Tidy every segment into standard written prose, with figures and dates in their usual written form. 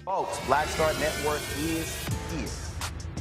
Folks, Black Star Network is here.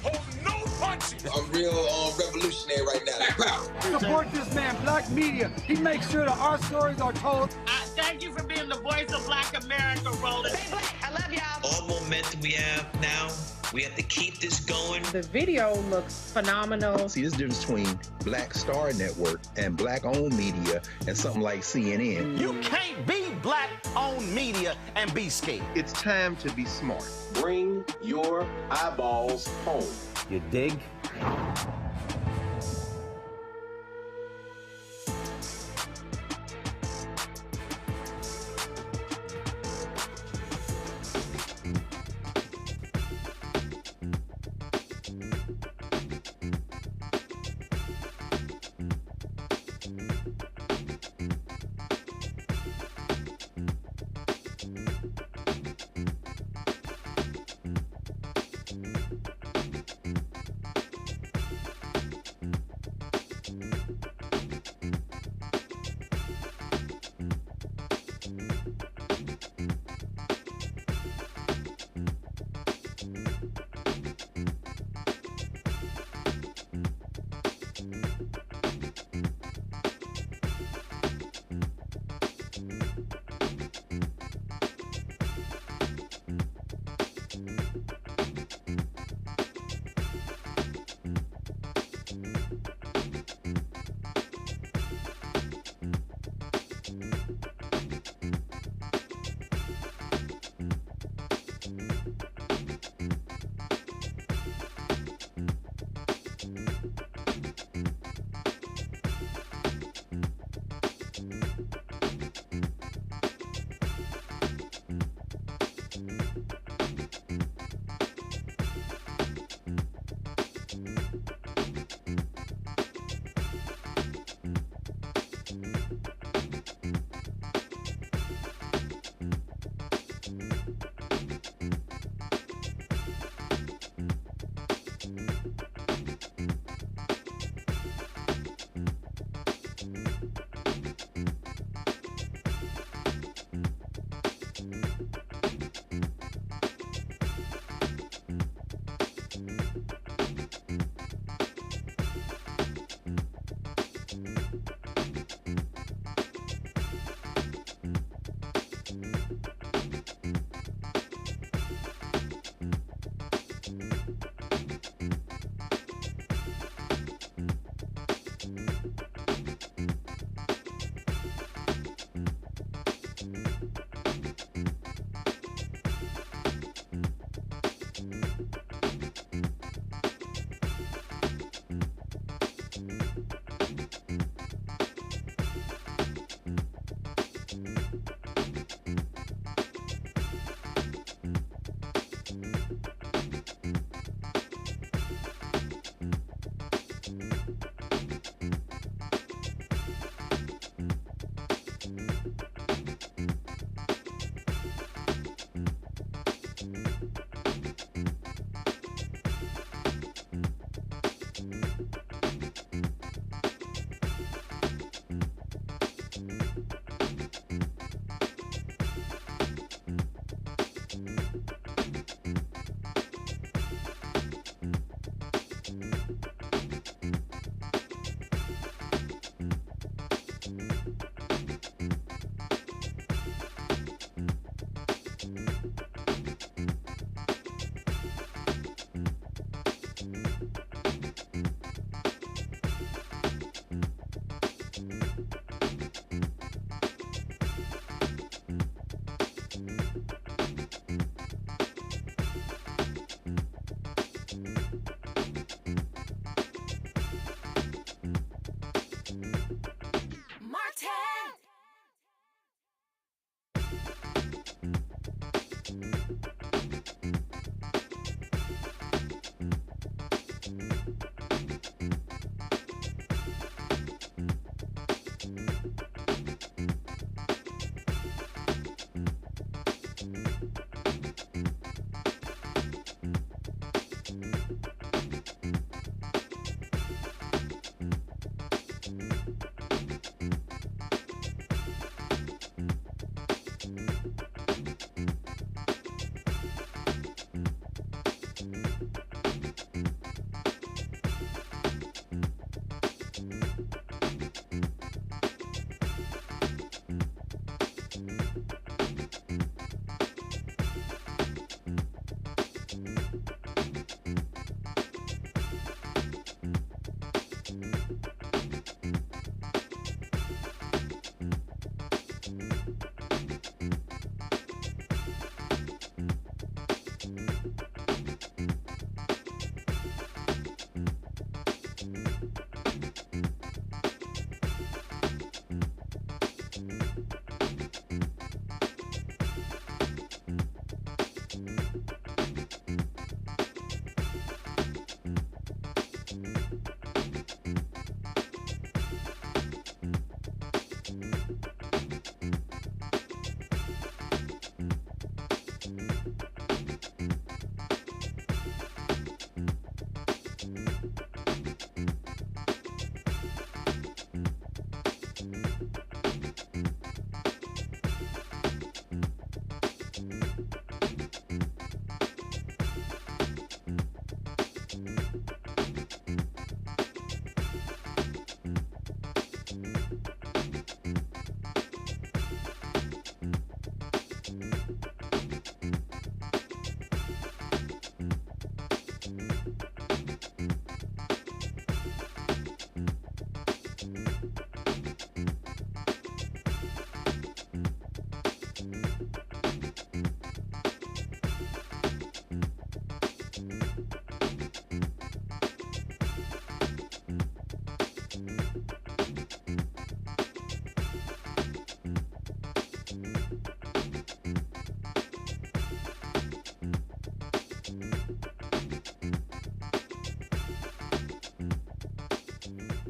Hold no punches. I'm real revolutionary right now. Black power. Support this man, Black Media. He makes sure that our stories are told. Thank you for being the voice of Black America, Roland. Stay black. I love y'all. All momentum we have now, we have to keep this going. The video looks phenomenal. See, this difference between Black Star Network and Black-owned media and something like CNN. You can't be Black-owned media and be scared. It's time to be smart. Bring your eyeballs home. You dig?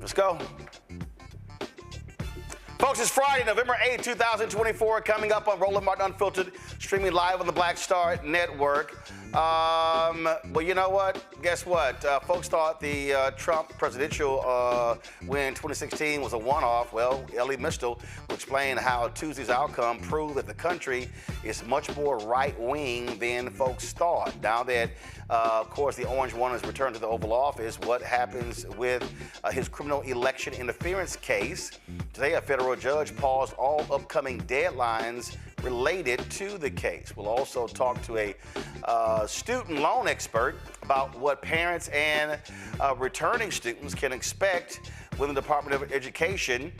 Let's go. Folks, it's Friday, November 8, 2024, coming up on Roland Martin Unfiltered, streaming live on the Black Star Network. Well, you know what? Guess what? Folks thought the Trump presidential win in 2016 was a one-off. Well, Ellie Mistel will explain how Tuesday's outcome proved that the country is much more right-wing than folks thought. Now that, of course, the Orange One has returned to the Oval Office, what happens with his criminal election interference case? Today, a federal judge paused all upcoming deadlines related to the case. We'll also talk to a student loan expert about what parents and returning students can expect when the Department of Education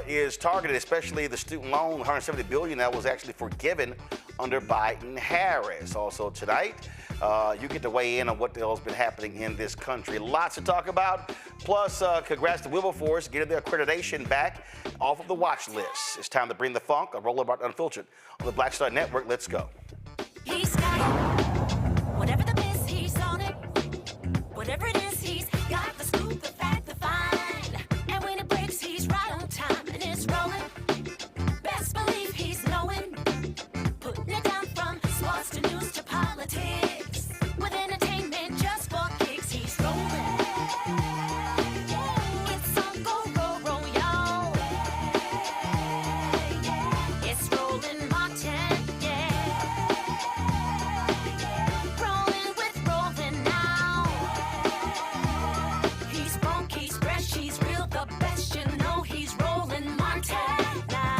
is targeted, especially the student loan, $170 billion that was actually forgiven under Biden-Harris. Also tonight, you get to weigh in on what the hell's been happening in this country. Lots to talk about. Plus, congrats to Wilberforce getting their accreditation back off of the watch list. It's time to bring the funk on Roland Martin Unfiltered on the Black Star Network. Let's go. He's got it. Whatever the miss, he's on it. Whatever it is, he's got the scoop, the fact, the find. And when it breaks, he's right on time and it's rolling. Best believe he's knowing. Putting it down from sports to news to politics. With entertainment just for kicks, he's rolling. It's on go, roll, roll, y'all. It's Roland Martin, yeah. Rolling with Roland now. He's funk, he's fresh, he's real, the best, you know he's Roland Martin now.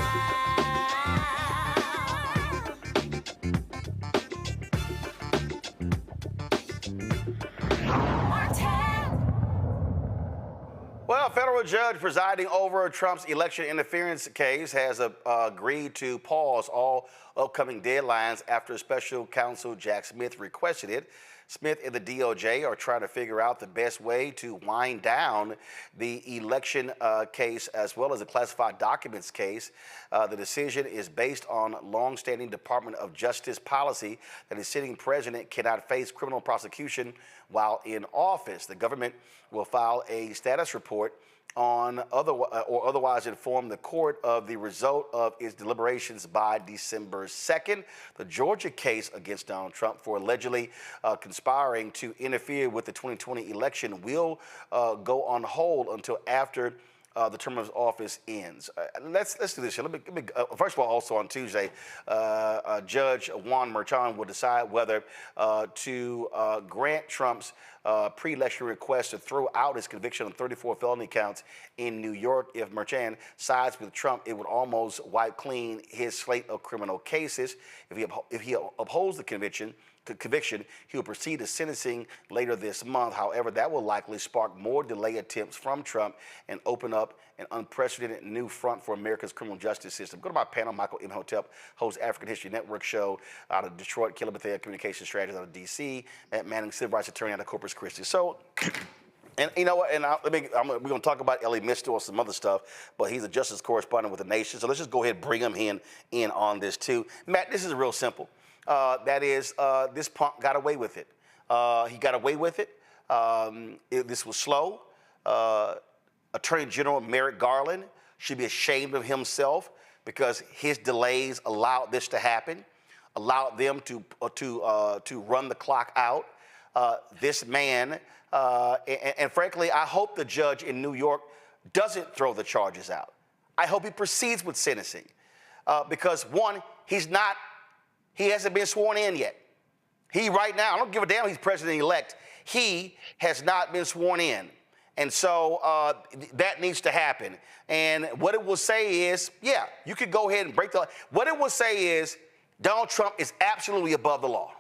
Well, a federal judge presiding over Trump's election interference case has agreed to pause all upcoming deadlines after special counsel Jack Smith requested it. Smith and the DOJ are trying to figure out the best way to wind down the election case as well as the classified documents case. The decision is based on longstanding Department of Justice policy that a sitting president cannot face criminal prosecution while in office. The government will file a status report on otherwise inform the court of the result of its deliberations by December 2nd. The Georgia case against Donald Trump for allegedly conspiring to interfere with the 2020 election will go on hold until after the term of his office ends. Let's do this here. First of all, also on Tuesday, Judge Juan Merchan will decide whether to grant Trump's pre-election request to throw out his conviction on 34 felony counts in New York. If Merchan sides with Trump, it would almost wipe clean his slate of criminal cases. If he upholds the conviction, he will proceed to sentencing later this month. However, that will likely spark more delay attempts from Trump and open up an unprecedented new front for America's criminal justice system. Go to my panel. Michael Imhotep hosts African History Network show out of Detroit, Caleb Bethea, communication strategist out of D.C., Matt Manning, civil rights attorney out of Corpus Christi. So, and you know what? And we're going to talk about Ellie Mistel or some other stuff, but he's a justice correspondent with The Nation. So let's just go ahead and bring him in on this too. Matt, this is real simple. This punk got away with it. He got away with it. This was slow. Attorney General Merrick Garland should be ashamed of himself because his delays allowed this to happen, allowed them to run the clock out. This man, and frankly, I hope the judge in New York doesn't throw the charges out. I hope he proceeds with sentencing because one, he hasn't been sworn in yet. He right now, I don't give a damn he's president-elect. He has not been sworn in. And so that needs to happen. And what it will say is, yeah, you could go ahead and break the law. What it will say is Donald Trump is absolutely above the law.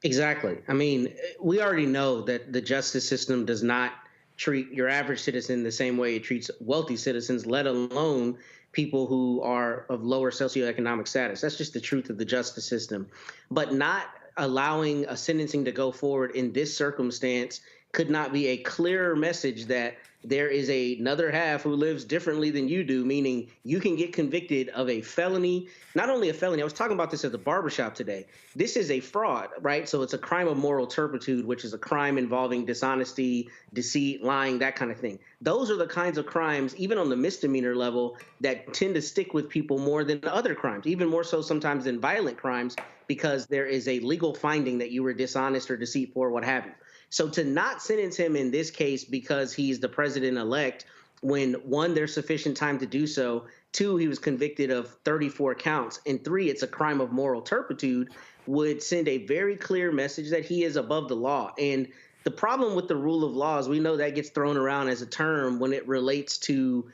Exactly. I mean, we already know that the justice system does not treat your average citizen the same way it treats wealthy citizens, let alone people who are of lower socioeconomic status. That's just the truth of the justice system. But not allowing a sentencing to go forward in this circumstance could not be a clearer message that there is another half who lives differently than you do, meaning you can get convicted of a felony, not only a felony. I was talking about this at the barbershop today. This is a fraud, right? So it's a crime of moral turpitude, which is a crime involving dishonesty, deceit, lying, that kind of thing. Those are the kinds of crimes, even on the misdemeanor level, that tend to stick with people more than other crimes, even more so sometimes than violent crimes, because there is a legal finding that you were dishonest or deceitful or what have you. So to not sentence him in this case because he's the president-elect, when one, there's sufficient time to do so, two, he was convicted of 34 counts, and three, it's a crime of moral turpitude, would send a very clear message that he is above the law. And the problem with the rule of law is we know that gets thrown around as a term when it relates to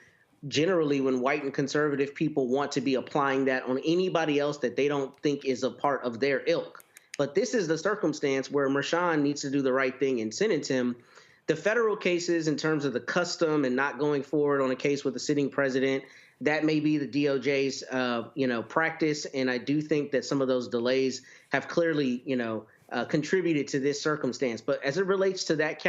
generally when white and conservative people want to be applying that on anybody else that they don't think is a part of their ilk. But this is the circumstance where Mershon needs to do the right thing and sentence him. The federal cases in terms of the custom and not going forward on a case with a sitting president, that may be the DOJ's, practice. And I do think that some of those delays have clearly, contributed to this circumstance. But as it relates to that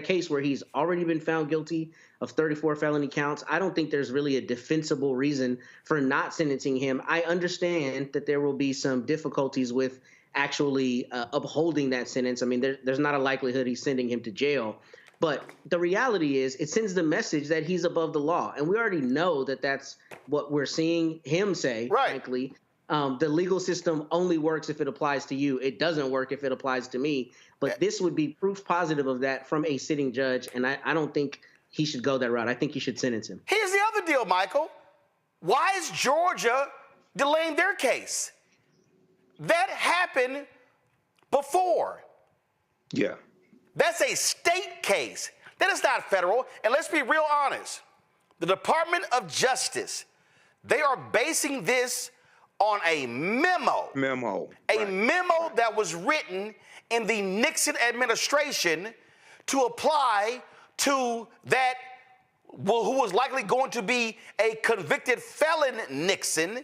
case where he's already been found guilty of 34 felony counts, I don't think there's really a defensible reason for not sentencing him. I understand that there will be some difficulties with actually upholding that sentence. I mean, there's not a likelihood he's sending him to jail. But the reality is it sends the message that he's above the law. And we already know that that's what we're seeing him say, right. Frankly. The legal system only works if it applies to you. It doesn't work if it applies to me. But this would be proof positive of that from a sitting judge. And I don't think he should go that route. I think you should sentence him. Here's the other deal, Michael. Why is Georgia delaying their case? That happened before. Yeah. That's a state case. That is not federal. And let's be real honest. The Department of Justice, they are basing this on a memo. A memo that was written in the Nixon administration to apply to that who was likely going to be a convicted felon Nixon.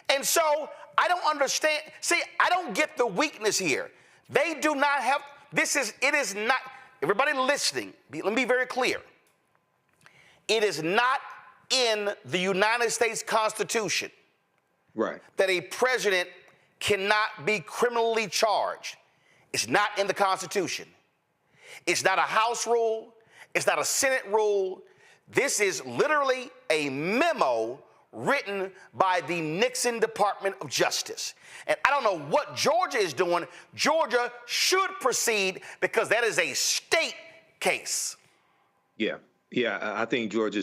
And so I don't understand. See, I don't get the weakness here. They do not have, it is not, everybody listening, let me be very clear. It is not in the United States Constitution that a president cannot be criminally charged. It's not in the Constitution. It's not a House rule. It's not a Senate rule. This is literally a memo written by the Nixon Department of Justice. And I don't know what Georgia is doing. Georgia should proceed because that is a state case. Yeah, I think Georgia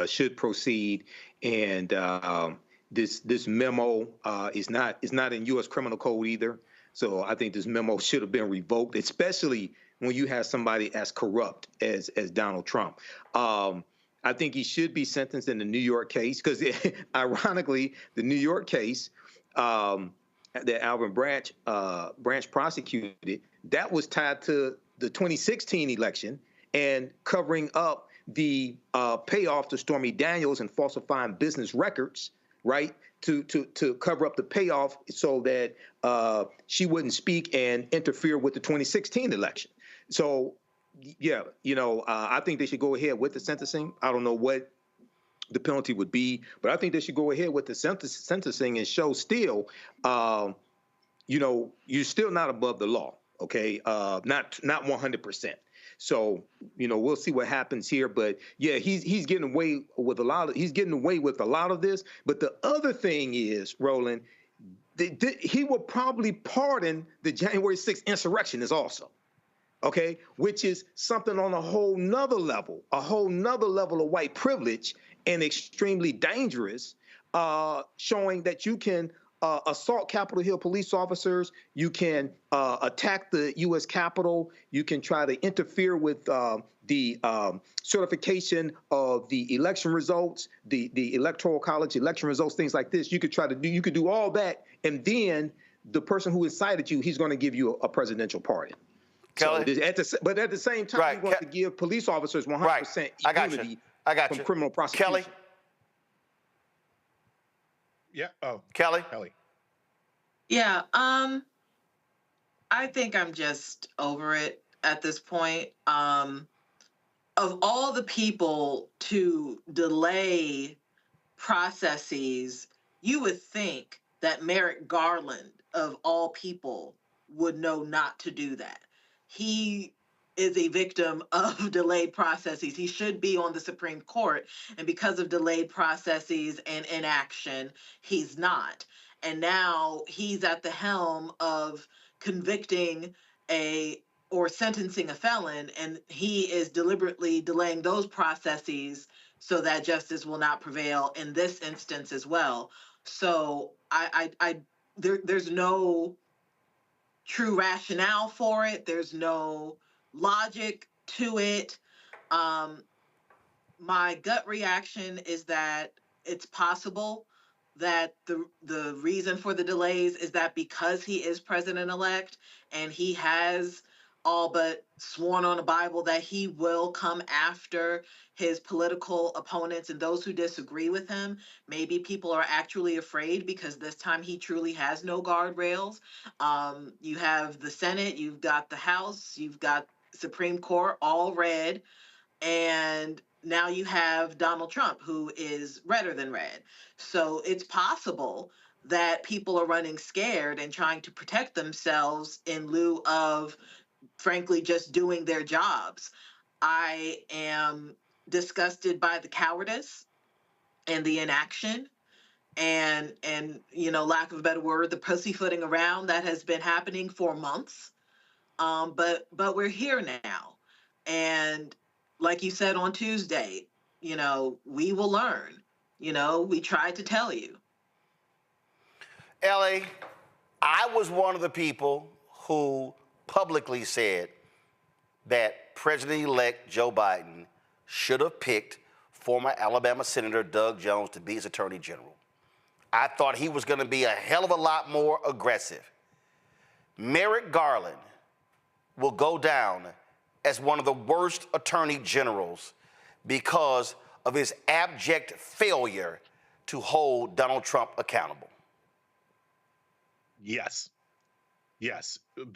should proceed. And this memo is not in U.S. criminal code either. So I think this memo should have been revoked, especially when you have somebody as corrupt as Donald Trump. I think he should be sentenced in the New York case because, ironically, the New York case that Alvin Branch prosecuted, that was tied to the 2016 election and covering up the payoff to Stormy Daniels and falsifying business records, right, to cover up the payoff so that she wouldn't speak and interfere with the 2016 election. So, yeah, I think they should go ahead with the sentencing. I don't know what the penalty would be, but I think they should go ahead with the sentencing and show still you're still not above the law. Okay, not 100%. So we'll see what happens here. But yeah, he's getting away with a lot of this. But the other thing is, Roland, he will probably pardon the January 6th insurrectionists also. Okay, which is something on a whole nother level of white privilege and extremely dangerous, showing that you can assault Capitol Hill police officers, you can attack the U.S. Capitol, you can try to interfere with the certification of the election results, the Electoral College election results, things like this. You could do all that, and then the person who incited you, he's going to give you a presidential pardon. Kelly? So but at the same time, Right. you want to give police officers 100% immunity from criminal prosecution. Kelly? Yeah. Oh, Kelly? Yeah. I think I'm just over it at this point. Of all the people to delay processes, you would think that Merrick Garland, of all people, would know not to do that. He is a victim of delayed processes. He should be on the Supreme Court, and because of delayed processes and inaction, he's not. And now he's at the helm of convicting or sentencing a felon, and he is deliberately delaying those processes so that justice will not prevail in this instance as well. So there's no true rationale for it. There's no logic to it. My gut reaction is that it's possible that the reason for the delays is that because he is president-elect and he has all but sworn on a Bible that he will come after his political opponents and those who disagree with him. Maybe people are actually afraid because this time he truly has no guardrails. You have the Senate, you've got the House, you've got Supreme Court, all red, and now you have Donald Trump, who is redder than red. So it's possible that people are running scared and trying to protect themselves in lieu of, frankly, just doing their jobs. I am disgusted by the cowardice and the inaction and lack of a better word, the pussyfooting around that has been happening for months. But we're here now. And like you said on Tuesday, we will learn. We tried to tell you. Ellie, I was one of the people who publicly said that President-elect Joe Biden should have picked former Alabama Senator Doug Jones to be his Attorney General. I thought he was going to be a hell of a lot more aggressive. Merrick Garland will go down as one of the worst attorney generals because of his abject failure to hold Donald Trump accountable. Yes.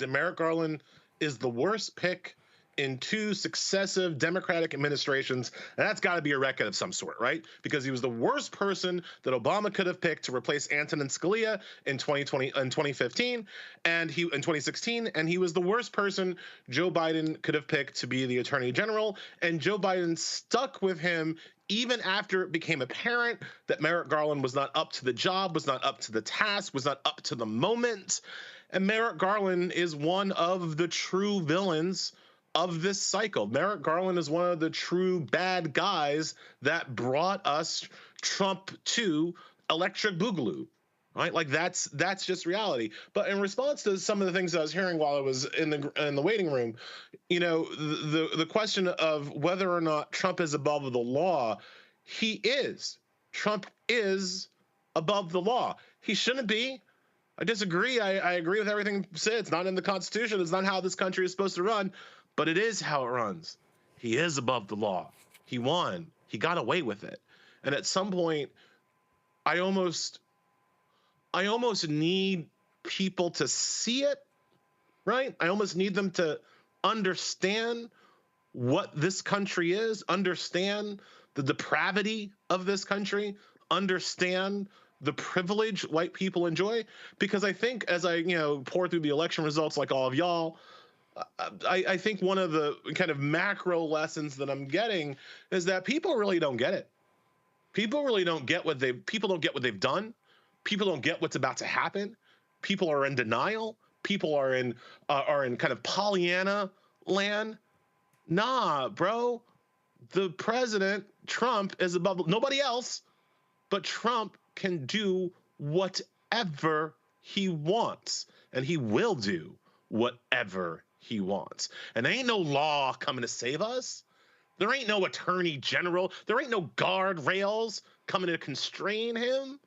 Merrick Garland is the worst pick in 2 successive Democratic administrations, and that's got to be a record of some sort, right? Because he was the worst person that Obama could have picked to replace Antonin Scalia in 2016, and he was the worst person Joe Biden could have picked to be the Attorney General, and Joe Biden stuck with him even after it became apparent that Merrick Garland was not up to the job, was not up to the task, was not up to the moment. And Merrick Garland is one of the true villains of this cycle. Merrick Garland is one of the true bad guys that brought us Trump to Electric Boogaloo, right? Like that's just reality. But in response to some of the things I was hearing while I was in the waiting room, the question of whether or not Trump is above the law, he is. Trump is above the law. He shouldn't be. I disagree. I agree with everything said. It's not in the Constitution. It's not how this country is supposed to run. But it is how it runs. He is above the law. He won. He got away with it. And at some point, I almost need people to see it, right? I almost need them to understand what this country is, understand the depravity of this country, understand the privilege white people enjoy? Because I think as I, pour through the election results like all of y'all, I think one of the kind of macro lessons that I'm getting is that people really don't get it. People really don't get people don't get what they've done. People don't get what's about to happen. People are in denial. People are in kind of Pollyanna land. Nah, bro. The president, Trump, is above nobody else, but Trump can do whatever he wants, and he will do whatever he wants. And there ain't no law coming to save us. There ain't no attorney general. There ain't no guardrails coming to constrain him.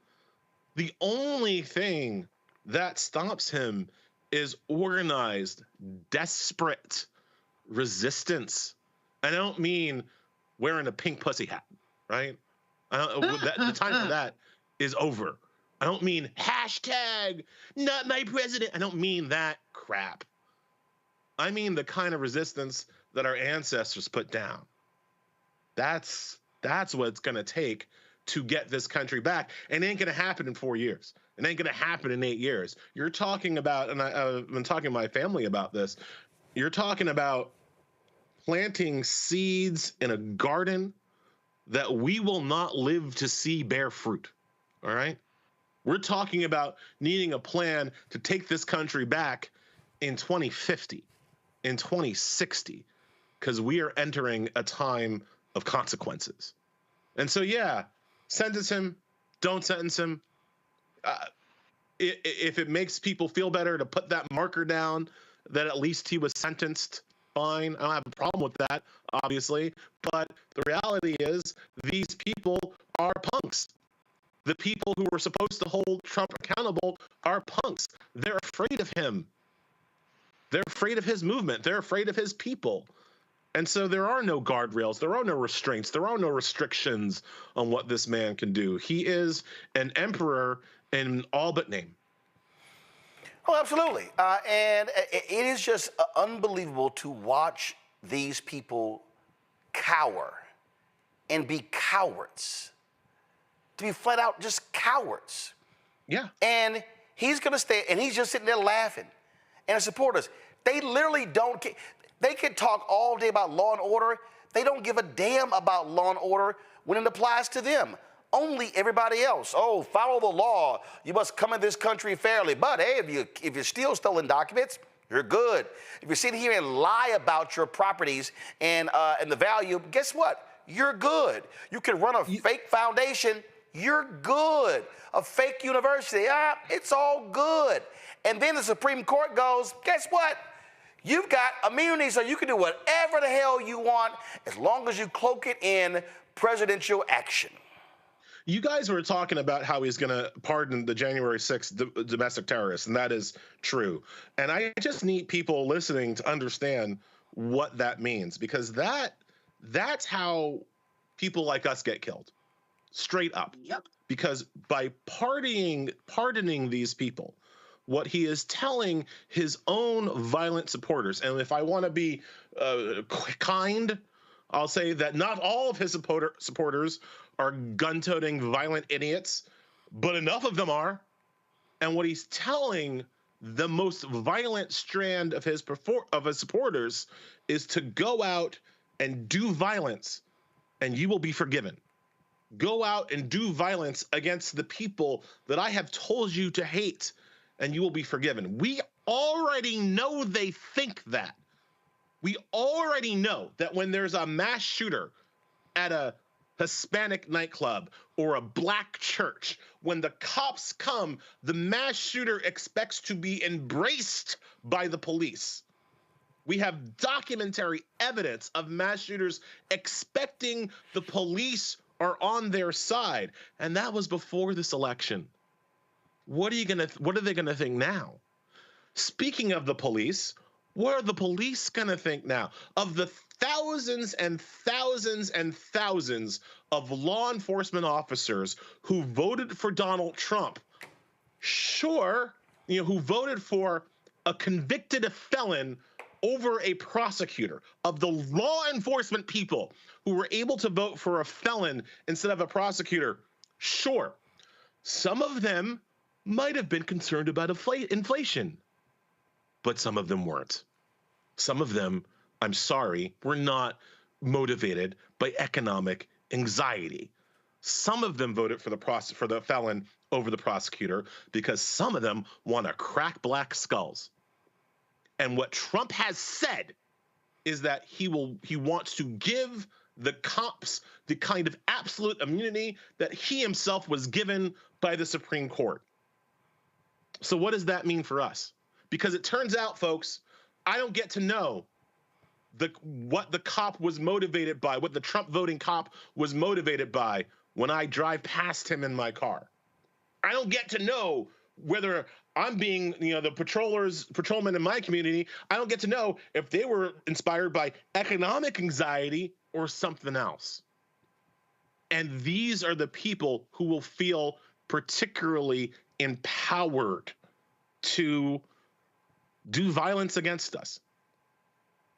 The only thing that stops him is organized, desperate resistance. And I don't mean wearing a pink pussy hat, right? The time for that is over. I don't mean hashtag not my president. I don't mean that crap. I mean the kind of resistance that our ancestors put down. That's what it's going to take to get this country back. And it ain't going to happen in 4 years. It ain't going to happen in 8 years. You're talking about, and I've been talking to my family about this, you're talking about planting seeds in a garden that we will not live to see bear fruit, all right? We're talking about needing a plan to take this country back in 2050, in 2060, because we are entering a time of consequences. And so, yeah, sentence him, don't sentence him. If it makes people feel better to put that marker down that at least he was sentenced, fine. I don't have a problem with that, obviously. But the reality is these people are punks. The people who were supposed to hold Trump accountable are punks. They're afraid of him. They're afraid of his movement. They're afraid of his people. And so there are no guardrails. There are no restraints. There are no restrictions on what this man can do. He is an emperor in all but name. Oh, absolutely. And it is just unbelievable to watch these people cower and be cowards. To be flat out just cowards. Yeah. And he's going to stay, and he's just sitting there laughing. And his supporters, they literally don't care. They can talk all day about law and order. They don't give a damn about law and order when it applies to them. Only everybody else. Oh, follow the law. You must come in this country fairly. But hey, if you steal stolen documents, you're good. If you sit here and lie about your properties and the value, guess what? You're good. You can run a fake foundation. You're good. A fake university. It's all good. And then the Supreme Court goes, guess what? You've got immunity, so you can do whatever the hell you want as long as you cloak it in presidential action. You guys were talking about how he's going to pardon the January 6th domestic terrorists, and that is true. And I just need people listening to understand what that means, because that's how people like us get killed, straight up. Yep. Because by pardoning these people, what he is telling his own violent supporters, and if I want to be kind, I'll say that not all of his supporters are gun-toting violent idiots, but enough of them are. And what he's telling the most violent strand of his supporters is to go out and do violence, and you will be forgiven. Go out and do violence against the people that I have told you to hate, and you will be forgiven. We already know they think that. We already know that when there's a mass shooter at a Hispanic nightclub or a black church, when the cops come, the mass shooter expects to be embraced by the police. We have documentary evidence of mass shooters expecting the police are on their side. And that was before this election. What are they gonna think now? Speaking of the police, what are the police gonna think now? Of the thousands and thousands and thousands of law enforcement officers who voted for Donald Trump, sure, who voted for a convicted felon over a prosecutor, of the law enforcement people who were able to vote for a felon instead of a prosecutor, sure. Some of them might have been concerned about inflation, but some of them weren't. Some of them, I'm sorry, were not motivated by economic anxiety. Some of them voted for the felon over the prosecutor because some of them want to crack black skulls. And what Trump has said is that he wants to give the cops the kind of absolute immunity that he himself was given by the Supreme Court. So what does that mean for us? Because it turns out, folks, I don't get to know what the cop was motivated by, what the Trump voting cop was motivated by when I drive past him in my car. I don't get to know whether I'm being, the patrolmen in my community, I don't get to know if they were inspired by economic anxiety or something else. And these are the people who will feel particularly empowered to do violence against us.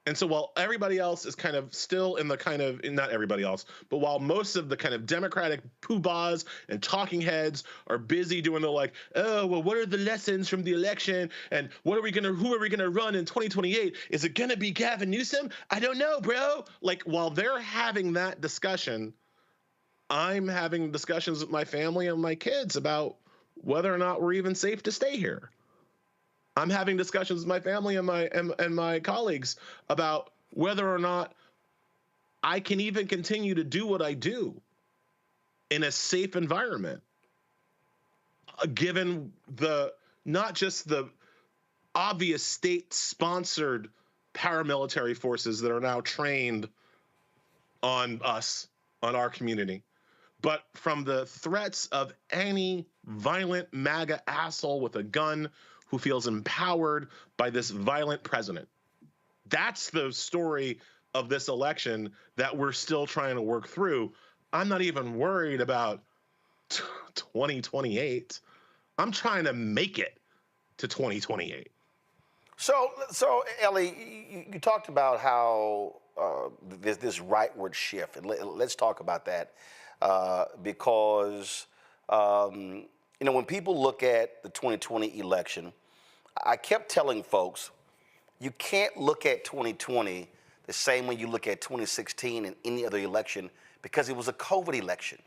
And so while everybody else is kind of still in the kind of, not everybody else, but while most of the kind of Democratic poobahs and talking heads are busy doing the like, oh, well, what are the lessons from the election? And who are we going to run in 2028? Is it going to be Gavin Newsom? I don't know, bro. Like, while they're having that discussion, I'm having discussions with my family and my kids about whether or not we're even safe to stay here. I'm having discussions with my family and my colleagues about whether or not I can even continue to do what I do in a safe environment, given not just the obvious state-sponsored paramilitary forces that are now trained on us, on our community, but from the threats of any violent MAGA asshole with a gun who feels empowered by this violent president. That's the story of this election that we're still trying to work through. I'm not even worried about 2028. I'm trying to make it to 2028. So Ellie, you talked about how this rightward shift, and let's talk about that because when people look at the 2020 election, I kept telling folks, you can't look at 2020 the same way you look at 2016 and any other election because it was a COVID election.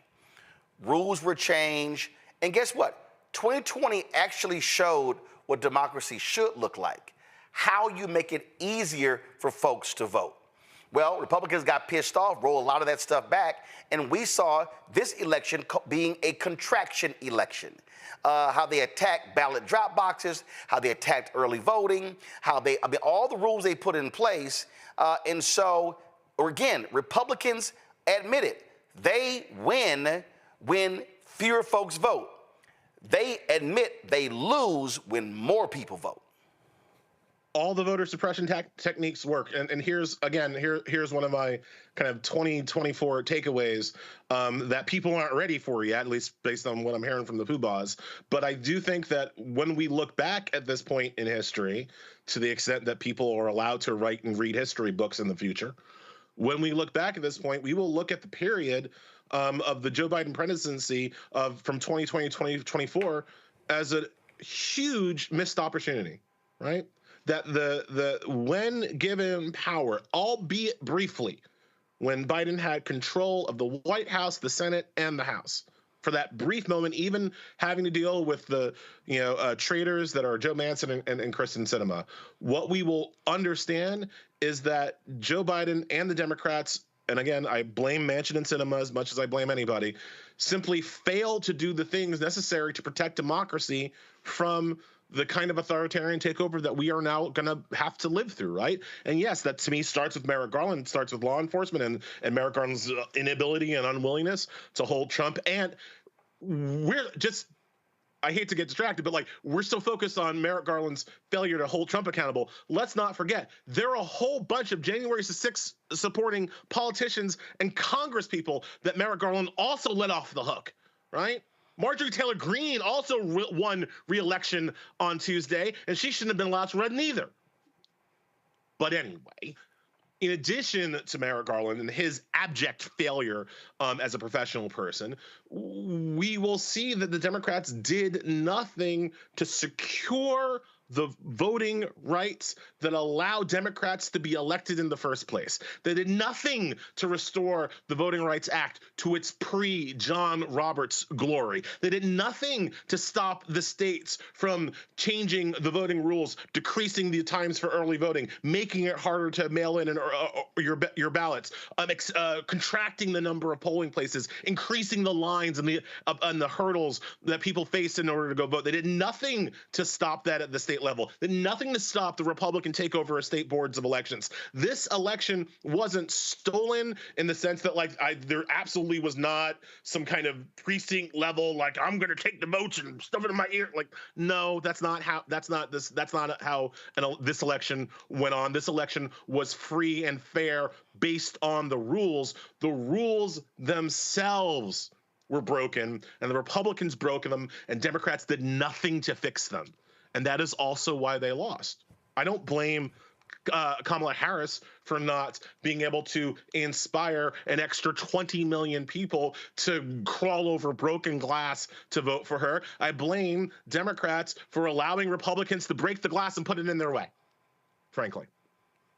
Rules were changed, and guess what? 2020 actually showed what democracy should look like, how you make it easier for folks to vote. Well, Republicans got pissed off, rolled a lot of that stuff back, and we saw this election being a contraction election. How they attacked ballot drop boxes, how they attacked early voting, all the rules they put in place. And so, again, Republicans admit it. They win when fewer folks vote. They admit they lose when more people vote. All the voter suppression techniques work. And here's one of my kind of 2024 takeaways that people aren't ready for yet, at least based on what I'm hearing from the poobahs. But I do think that when we look back at this point in history, to the extent that people are allowed to write and read history books in the future, when we look back at this point, we will look at the period of the Joe Biden presidency from 2020 to 2024 as a huge missed opportunity, right? That when given power, albeit briefly, when Biden had control of the White House, the Senate, and the House, for that brief moment, even having to deal with the traitors that are Joe Manchin and Kristen Sinema, what we will understand is that Joe Biden and the Democrats, and again, I blame Manchin and Sinema as much as I blame anybody, simply failed to do the things necessary to protect democracy from the kind of authoritarian takeover that we are now going to have to live through, right? And yes, that to me starts with Merrick Garland, starts with law enforcement and Merrick Garland's inability and unwillingness to hold Trump. And we're just, I hate to get distracted, but we're so focused on Merrick Garland's failure to hold Trump accountable. Let's not forget, there are a whole bunch of January 6th supporting politicians and Congress people that Merrick Garland also let off the hook, right? Marjorie Taylor Greene also won re-election on Tuesday, and she shouldn't have been allowed to run either. But anyway, in addition to Merrick Garland and his abject failure as a professional person, we will see that the Democrats did nothing to secure the voting rights that allow Democrats to be elected in the first place. They did nothing to restore the Voting Rights Act to its pre-John Roberts glory. They did nothing to stop the states from changing the voting rules, decreasing the times for early voting, making it harder to mail in your ballots, contracting the number of polling places, increasing the lines and the hurdles that people face in order to go vote. They did nothing to stop that at the state level. They did nothing to stop the Republican takeover of state boards of elections. This election wasn't stolen in the sense that there absolutely was not some kind of precinct level, like I'm going to take the votes and stuff it in my ear. Like, no, that's not how this election went on. This election was free and fair based on the rules. The rules themselves were broken, and the Republicans broke them, and Democrats did nothing to fix them. And that is also why they lost. I don't blame Kamala Harris for not being able to inspire an extra 20 million people to crawl over broken glass to vote for her. I blame Democrats for allowing Republicans to break the glass and put it in their way, frankly.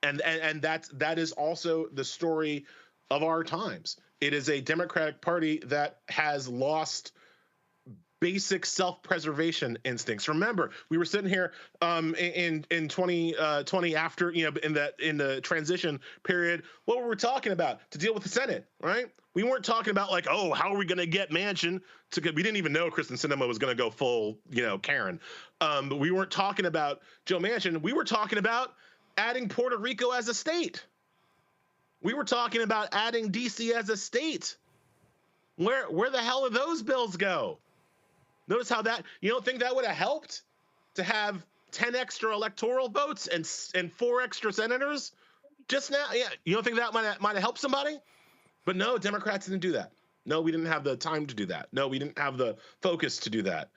And that is also the story of our times. It is a Democratic Party that has lost basic self-preservation instincts. Remember, we were sitting here in 2020 after, in the transition period. What were we talking about to deal with the Senate, right? We weren't talking about like, oh, how are we going to get Manchin to go? We didn't even know Kristen Sinema was going to go full, Karen. But we weren't talking about Joe Manchin. We were talking about adding Puerto Rico as a state. We were talking about adding DC as a state. Where the hell did those bills go? Notice how that, you don't think that would have helped to have 10 extra electoral votes and 4 extra senators just now? Yeah, you don't think that might have helped somebody? But no, Democrats didn't do that. No, we didn't have the time to do that. No, we didn't have the focus to do that.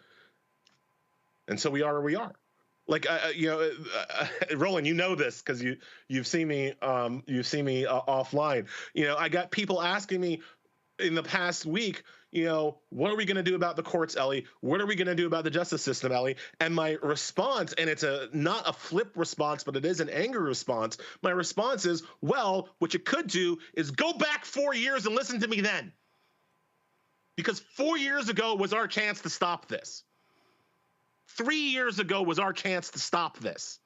And so we are where we are. Like, Roland, you know this because you've seen me offline. I got people asking me in the past week, what are we going to do about the courts, Ellie? What are we going to do about the justice system, Ellie? And my response, and it's not a flip response, but it is an angry response. My response is, well, what you could do is go back 4 years and listen to me then. Because 4 years ago was our chance to stop this. 3 years ago was our chance to stop this.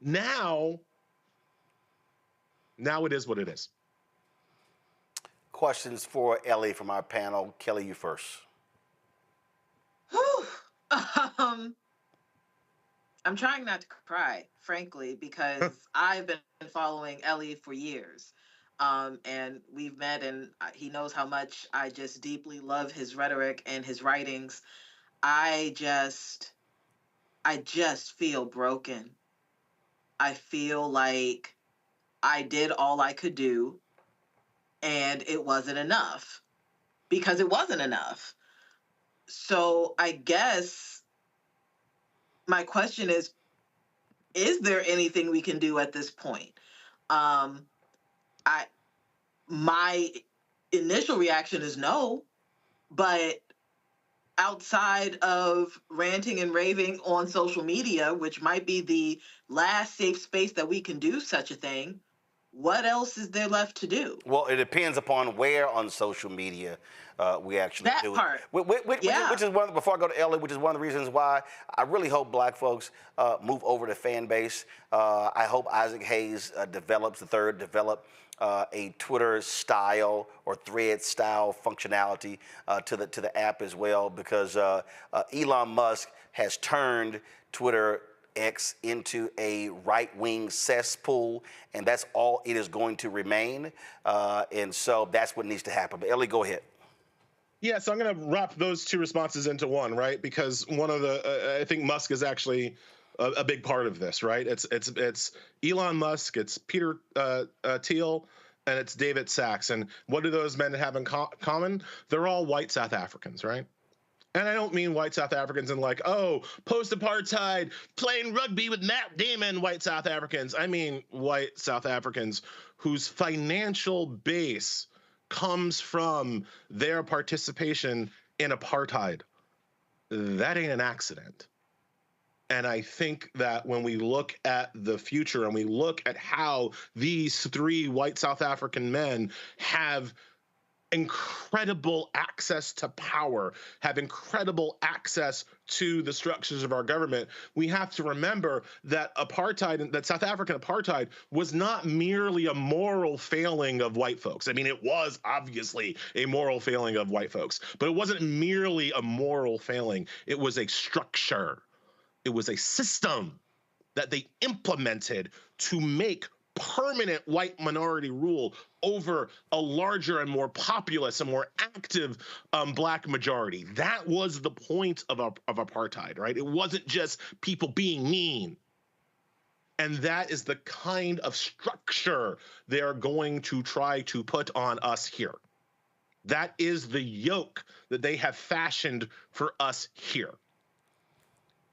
Now it is what it is. Questions for Ellie from our panel. Kelly, you first. I'm trying not to cry, frankly, because I've been following Ellie for years. And we've met, and he knows how much I just deeply love his rhetoric and his writings. I just feel broken. I feel like I did all I could do, and it wasn't enough, because it wasn't enough. So I guess my question is there anything we can do at this point? My initial reaction is no, but outside of ranting and raving on social media, which might be the last safe space that we can do such a thing, what else is there left to do? Well, it depends upon where on social media we actually do part. Which is one, before I go to Ellie, which is one of the reasons why I really hope black folks move over to fan base. I hope Isaac Hayes develop a Twitter style or thread style functionality to the app as well, because Elon Musk has turned Twitter X into a right-wing cesspool, and that's all it is going to remain. And so that's what needs to happen. But Ellie, go ahead. Yeah, so I'm going to wrap those two responses into one, right? Because one of I think Musk is actually a big part of this, right? It's Elon Musk, it's Peter Thiel, and it's David Sachs. And what do those men have in common? They're all white South Africans, right? And I don't mean white South Africans in like, oh, post-apartheid, playing rugby with Matt Damon white South Africans. I mean white South Africans whose financial base comes from their participation in apartheid. That ain't an accident. And I think that when we look at the future and we look at how these three white South African men have incredible access to power, have incredible access to the structures of our government, we have to remember that apartheid, that South African apartheid, was not merely a moral failing of white folks. I mean, it was obviously a moral failing of white folks, but it wasn't merely a moral failing. It was a structure. It was a system that they implemented to make permanent white minority rule over a larger and more populous and more active black majority. That was the point of apartheid, right? It wasn't just people being mean. And that is the kind of structure they're going to try to put on us here. That is the yoke that they have fashioned for us here.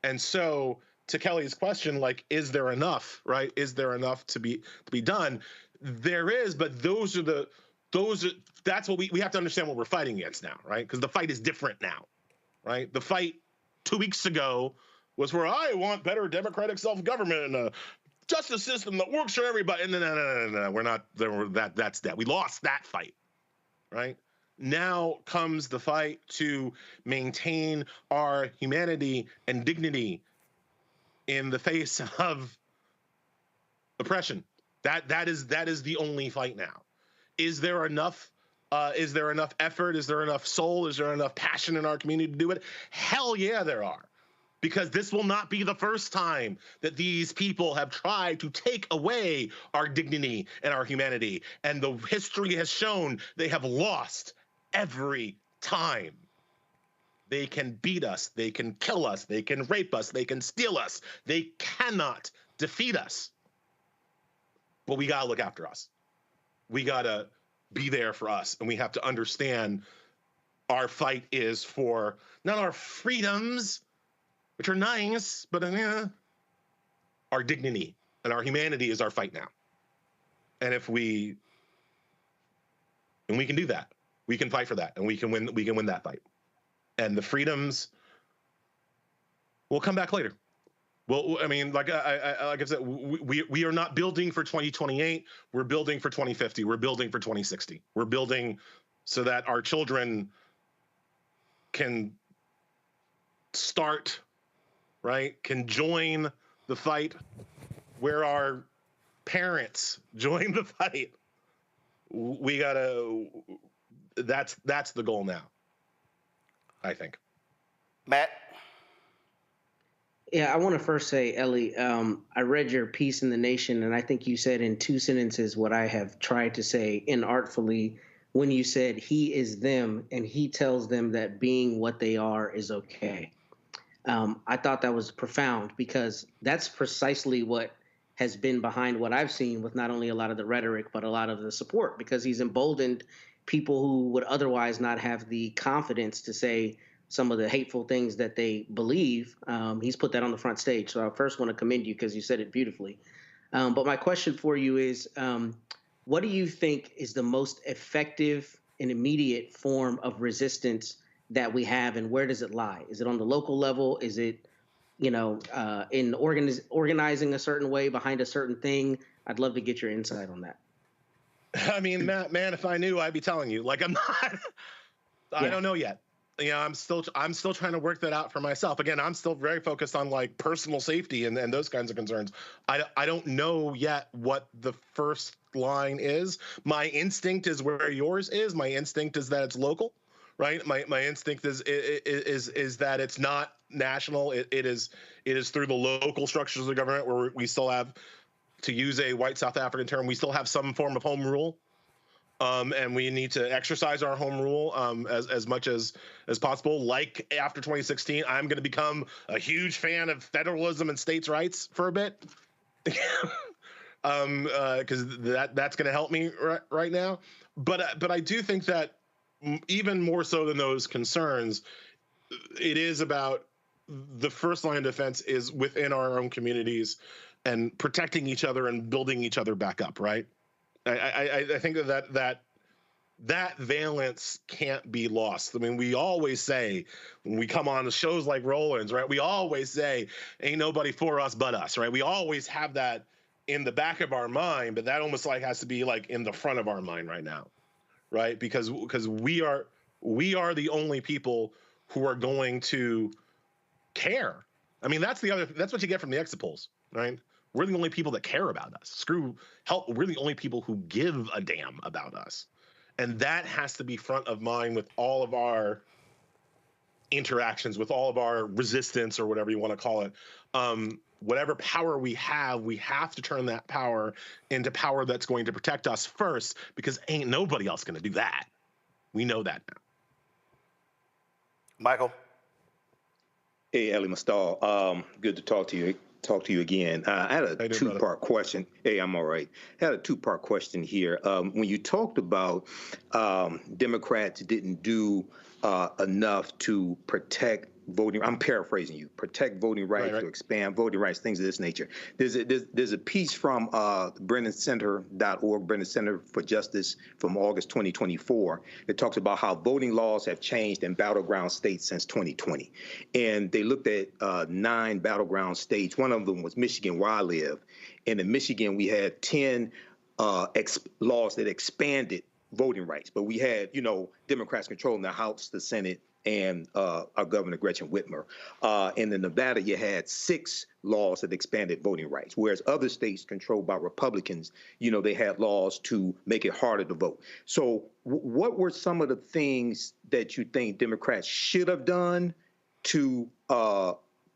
And so, to Kelly's question, like, is there enough, right? Is there enough to be done? There is, but that's what we have to understand what we're fighting against now, right? Because the fight is different now, right? The fight 2 weeks ago was where I want better democratic self-government and a justice system that works for everybody. No, we're not there. That's that. We lost that fight, right? Now comes the fight to maintain our humanity and dignity in the face of oppression. That is the only fight now. Is there enough effort? Is there enough soul? Is there enough passion in our community to do it? Hell yeah, there are. Because this will not be the first time that these people have tried to take away our dignity and our humanity. And the history has shown they have lost every time. They can beat us, they can kill us, they can rape us, they can steal us. They cannot defeat us. But we gotta look after us. We gotta be there for us, and we have to understand our fight is for not our freedoms, which are nice, but our dignity and our humanity is our fight now. And we can do that. We can fight for that, and we can win that fight. And the freedoms will come back later. Well, I mean, like I said, we are not building for 2028. We're building for 2050. We're building for 2060. We're building so that our children can start, right? Can join the fight where our parents join the fight. We gotta. That's the goal now, I think. Matt? Yeah, I want to first say, Ellie, I read your piece in The Nation, and I think you said in 2 sentences what I have tried to say inartfully when you said he is them and he tells them that being what they are is okay. I thought that was profound because that's precisely what has been behind what I've seen with not only a lot of the rhetoric, but a lot of the support, because he's emboldened people who would otherwise not have the confidence to say some of the hateful things that they believe. He's put that on the front stage. So I first want to commend you because you said it beautifully. But my question for you is, what do you think is the most effective and immediate form of resistance that we have, and where does it lie? Is it on the local level? Is it, in organizing a certain way behind a certain thing? I'd love to get your insight on that. I mean, Matt, man, if I knew, I'd be telling you. Like, I'm not. I don't know yet. I'm still trying to work that out for myself. Again, I'm still very focused on like personal safety and those kinds of concerns. I don't know yet what the first line is. My instinct is where yours is. My instinct is that it's local, right? My instinct is that it's not national. It is through the local structures of the government where we still have, to use a white South African term, we still have some form of home rule. And we need to exercise our home rule as much as possible. Like after 2016, I'm going to become a huge fan of federalism and states' rights for a bit, because that's going to help me right now. But I do think that even more so than those concerns, it is about the first line of defense is within our own communities and protecting each other and building each other back up, right? I think that valence can't be lost. I mean, we always say when we come on the shows like Roland's, right? We always say, ain't nobody for us but us, right? We always have that in the back of our mind, but that almost like has to be like in the front of our mind right now, right? Because we are the only people who are going to care. I mean, that's what you get from the exit polls, right? We're the only people that care about us. We're the only people who give a damn about us. And that has to be front of mind with all of our interactions, with all of our resistance or whatever you want to call it. Whatever power we have to turn that power into power that's going to protect us first, because ain't nobody else going to do that. We know that now. Michael? Hey, Ellie Mastal. Good to talk to you again. I had a two-part question. Hey, I'm all right. I had a two-part question here. When you talked about Democrats didn't do enough to protect voting, I'm paraphrasing you, protect voting rights, to expand voting rights, things of this nature. There's a piece from BrennanCenter.org, Brennan Center for Justice, from August 2024. It talks about how voting laws have changed in battleground states since 2020. And they looked at 9 battleground states. One of them was Michigan, where I live. And in Michigan, we had 10 laws that expanded voting rights. But we had, Democrats controlling the House, the Senate, and our Governor Gretchen Whitmer. And in Nevada, you had 6 laws that expanded voting rights, whereas other states controlled by Republicans, they had laws to make it harder to vote. So what were some of the things that you think Democrats should have done to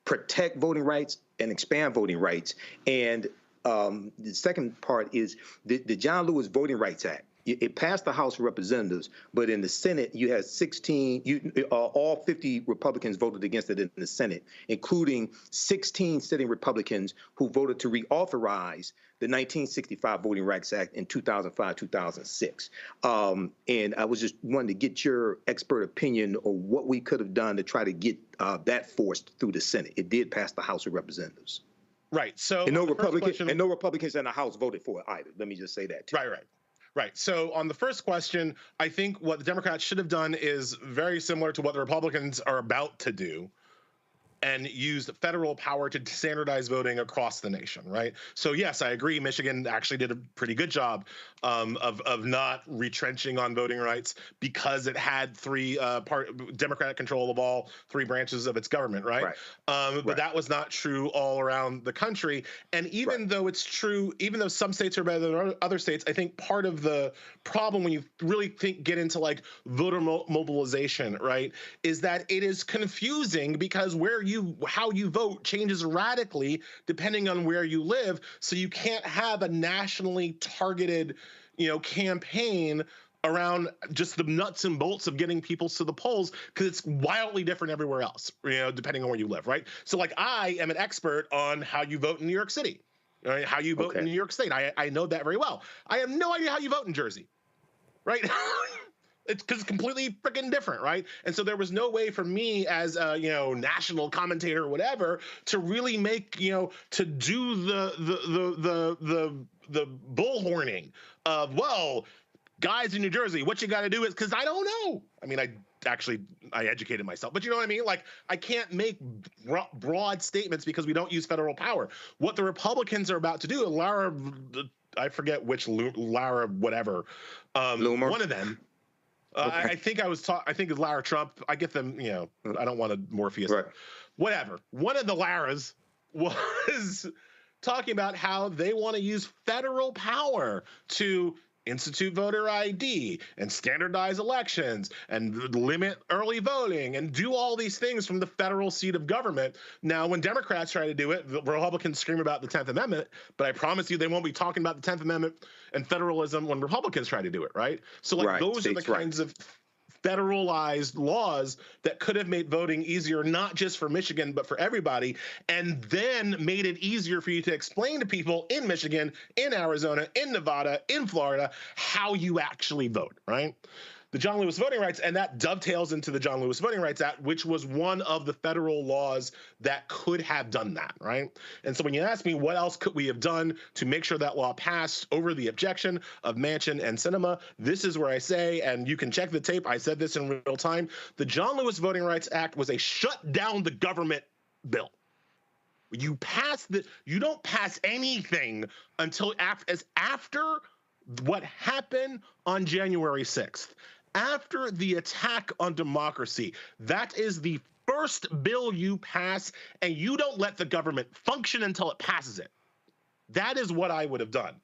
protect voting rights and expand voting rights? And the second part is the John Lewis Voting Rights Act. It passed the House of Representatives, but in the Senate, you had 16, all 50 Republicans voted against it in the Senate, including 16 sitting Republicans who voted to reauthorize the 1965 Voting Rights Act in 2005, 2006. And I was just wanting to get your expert opinion on what we could have done to try to get that forced through the Senate. It did pass the House of Representatives. Right. So and no Republicans in the House voted for it either. Let me just say that too. Right. So on the first question, I think what the Democrats should have done is very similar to what the Republicans are about to do, and use federal power to standardize voting across the nation, right? So yes, I agree. Michigan actually did a pretty good job of not retrenching on voting rights because it had 3 Democratic control of all 3 branches of its government, right? But that was not true all around the country. And even though it's true, even though some states are better than other states, I think part of the problem when you really get into like voter mobilization, right, is that it is confusing because how you vote changes radically depending on where you live. So you can't have a nationally targeted, campaign around just the nuts and bolts of getting people to the polls, because it's wildly different everywhere else, depending on where you live, right? So like I am an expert on how you vote in New York City, right? How you vote in New York State. I know that very well. I have no idea how you vote in Jersey, right? It's because it's completely freaking different, right? And so there was no way for me as a national commentator or whatever to really make to do the bullhorning of, well, guys in New Jersey, what you got to do is, because I don't know. I mean, I educated myself, but you know what I mean? Like, I can't make broad statements because we don't use federal power. What the Republicans are about to do, I forget which Lara, whatever, one of them. I think it's Lara Trump. I get them, I don't want to Morpheus. Right. Whatever. One of the Laras was talking about how they want to use federal power to institute voter ID and standardize elections and limit early voting and do all these things from the federal seat of government. Now, when Democrats try to do it, the Republicans scream about the 10th Amendment, but I promise you they won't be talking about the 10th Amendment and federalism when Republicans try to do it, right? So those are the kinds of federalized laws that could have made voting easier, not just for Michigan, but for everybody, and then made it easier for you to explain to people in Michigan, in Arizona, in Nevada, in Florida, how you actually vote, right? the John Lewis Voting Rights, and that dovetails into the John Lewis Voting Rights Act, which was one of the federal laws that could have done that, right? And so when you ask me what else could we have done to make sure that law passed over the objection of Manchin and Sinema, this is where I say, and you can check the tape, I said this in real time, the John Lewis Voting Rights Act was a shut down the government bill. You don't pass anything until after what happened on January 6th. After the attack on democracy, that is the first bill you pass, and you don't let the government function until it passes it. That is what I would have done.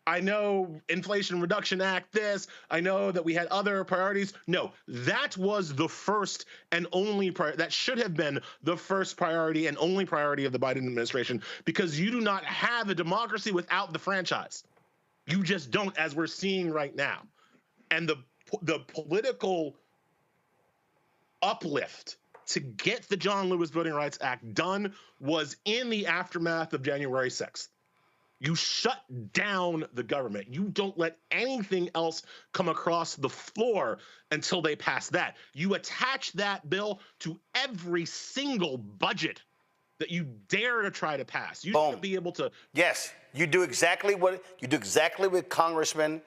I know Inflation Reduction Act, this, I know that we had other priorities. No, that was the first and only priority. That should have been the first priority and only priority of the Biden administration, because you do not have a democracy without the franchise. You just don't, as we're seeing right now. And the political uplift to get the John Lewis Voting Rights Act done was in the aftermath of January 6th. You shut down the government. You don't let anything else come across the floor until they pass that. You attach that bill to every single budget that you dare to try to pass. You should be able to. Yes, you do exactly what Congressman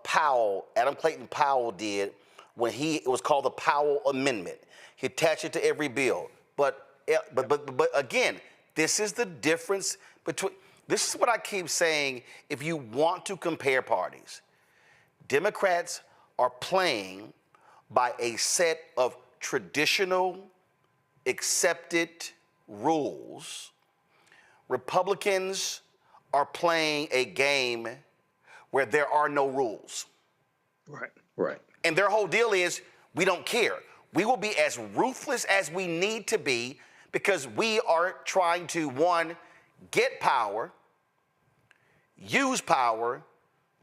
Powell, Adam Clayton Powell, did when it was called the Powell Amendment. He attached it to every bill. But again, this is the difference between. This is what I keep saying. If you want to compare parties, Democrats are playing by a set of traditional, accepted rules. Republicans are playing a game where there are no rules. Right, right. And their whole deal is, we don't care. We will be as ruthless as we need to be because we are trying to, one, get power, use power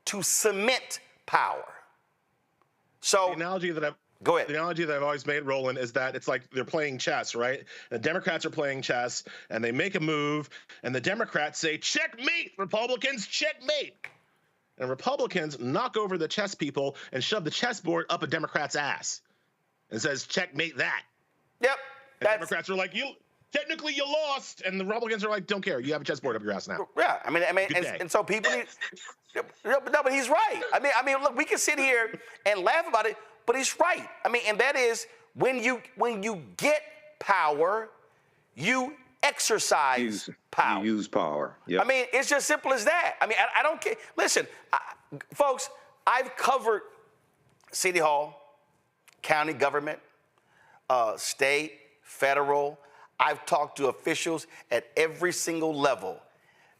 to cement power. So the analogy that Go ahead. The analogy that I've always made, Roland, is that it's like they're playing chess, right? The Democrats are playing chess, and they make a move, and the Democrats say, checkmate, Republicans, checkmate. And Republicans knock over the chess people and shove the chessboard up a Democrat's ass and says, checkmate that. Yep. And Democrats are like, technically you lost, and the Republicans are like, don't care, you have a chessboard up your ass now. Yeah, I mean, and so people need, no, but he's right. I mean, look, we can sit here and laugh about it, but he's right. I mean, and that is when you get power, you exercise power. You use power. Yep. I mean, it's just simple as that. I mean, I don't care. Listen, folks, I've covered City Hall, county government, state, federal. I've talked to officials at every single level.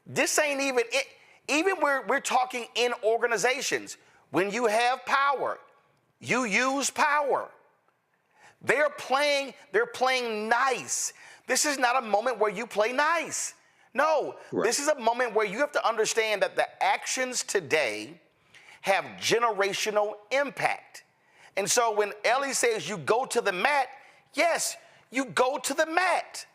This ain't even it. Even we're talking in organizations. When you have power, you use power. They're playing nice. This is not a moment where you play nice. No, This is a moment where you have to understand that the actions today have generational impact. And so when Ellie says you go to the mat, yes, you go to the mat.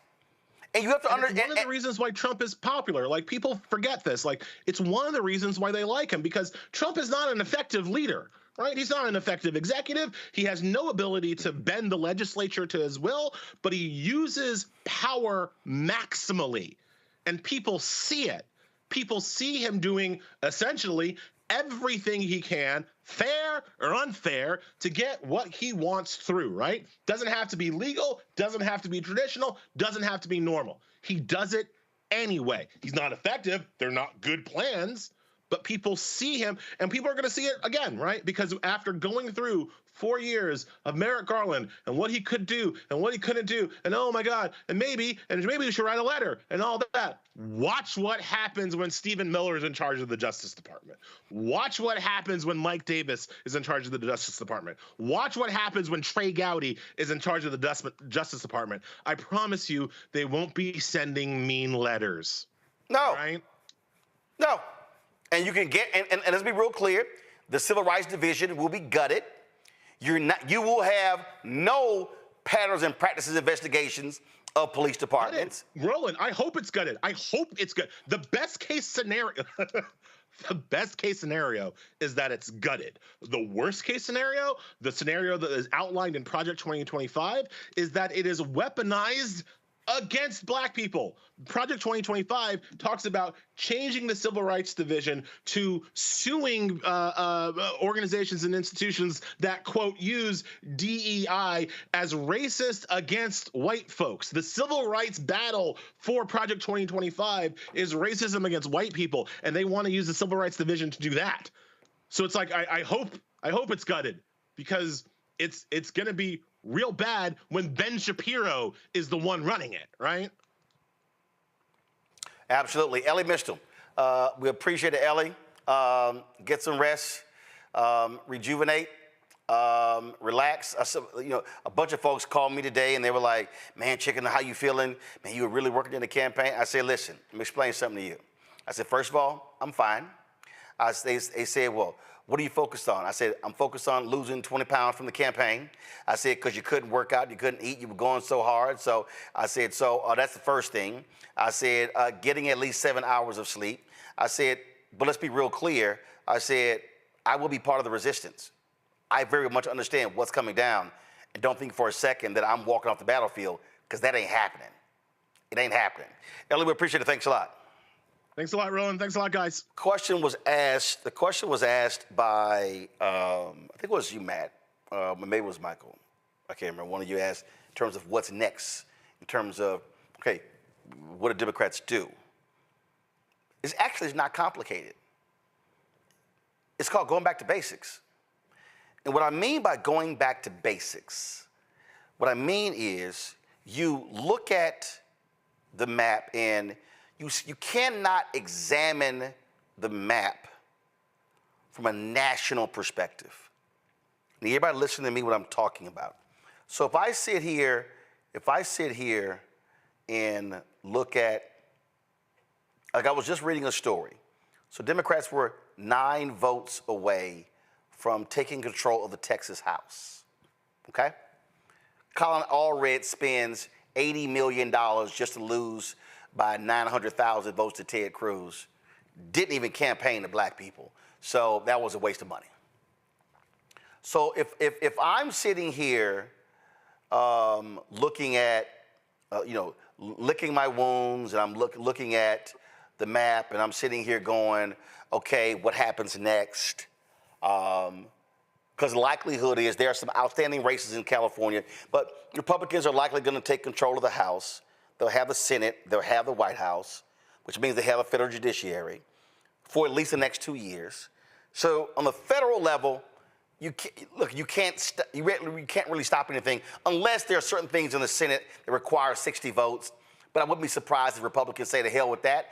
And you have to understand. One of the reasons why Trump is popular, like people forget this, like it's one of the reasons why they like him, because Trump is not an effective leader, right? He's not an effective executive. He has no ability to bend the legislature to his will, but he uses power maximally. And people see it. People see him doing essentially everything he can, fair or unfair, to get what he wants through, right? Doesn't have to be legal, doesn't have to be traditional, doesn't have to be normal. He does it anyway. He's not effective. They're not good plans, but people see him, and people are going to see it again, right? Because after going through 4 years of Merrick Garland and what he could do and what he couldn't do, and oh my God, and maybe we should write a letter and all that. Watch what happens when Stephen Miller is in charge of the Justice Department. Watch what happens when Mike Davis is in charge of the Justice Department. Watch what happens when Trey Gowdy is in charge of the Justice Department. I promise you, they won't be sending mean letters. No. Right? No. And you can get, and let's be real clear, the Civil Rights Division will be gutted. You will have no patterns and practices investigations of police departments. Roland, I hope it's gutted. I hope it's good. The best case scenario, The best case scenario is that it's gutted. The worst case scenario, the scenario that is outlined in Project 2025, is that it is weaponized against black people. Project 2025 talks about changing the Civil Rights Division to suing organizations and institutions that, quote, use DEI as racist against white folks. The civil rights battle for Project 2025 is racism against white people, and they want to use the Civil Rights Division to do that. So it's like, I hope it's gutted, because it's going to be real bad when Ben Shapiro is the one running it, right? Absolutely. Ellie Mistel, we appreciate it, Ellie. Get some rest, rejuvenate, relax. A bunch of folks called me today and they were like, man, Chicken, how you feeling? Man, you were really working in the campaign. I said, listen, let me explain something to you. I said, first of all, I'm fine. They said, well, what are you focused on? I said, I'm focused on losing 20 pounds from the campaign. I said, because you couldn't work out, you couldn't eat, you were going so hard. So I said, that's the first thing. I said, getting at least 7 hours of sleep. I said, but let's be real clear. I said, I will be part of the resistance. I very much understand what's coming down, and don't think for a second that I'm walking off the battlefield, because that ain't happening. It ain't happening. Ellie, we appreciate it. Thanks a lot. Thanks a lot, Roland. Thanks a lot, guys. The question was asked by, I think it was you, Matt. Maybe it was Michael. I can't remember. One of you asked in terms of what's next, in terms of, okay, what do Democrats do? It's actually not complicated. It's called going back to basics. And what I mean by going back to basics, what I mean is you look at the map and you cannot examine the map from a national perspective. And everybody listen to me what I'm talking about. So if I sit here and look at, like I was just reading a story. So Democrats were 9 votes away from taking control of the Texas House, okay? Colin Allred spends $80 million just to lose by 900,000 votes to Ted Cruz. Didn't even campaign to black people. So that was a waste of money. So if I'm sitting here looking at, licking my wounds, and I'm looking at the map, and I'm sitting here going, okay, what happens next? Because the likelihood is there are some outstanding races in California, but Republicans are likely going to take control of the House. They'll have the Senate, they'll have the White House, which means they have a federal judiciary for at least the next 2 years. So on the federal level, you can't really stop anything unless there are certain things in the Senate that require 60 votes. But I wouldn't be surprised if Republicans say, to hell with that.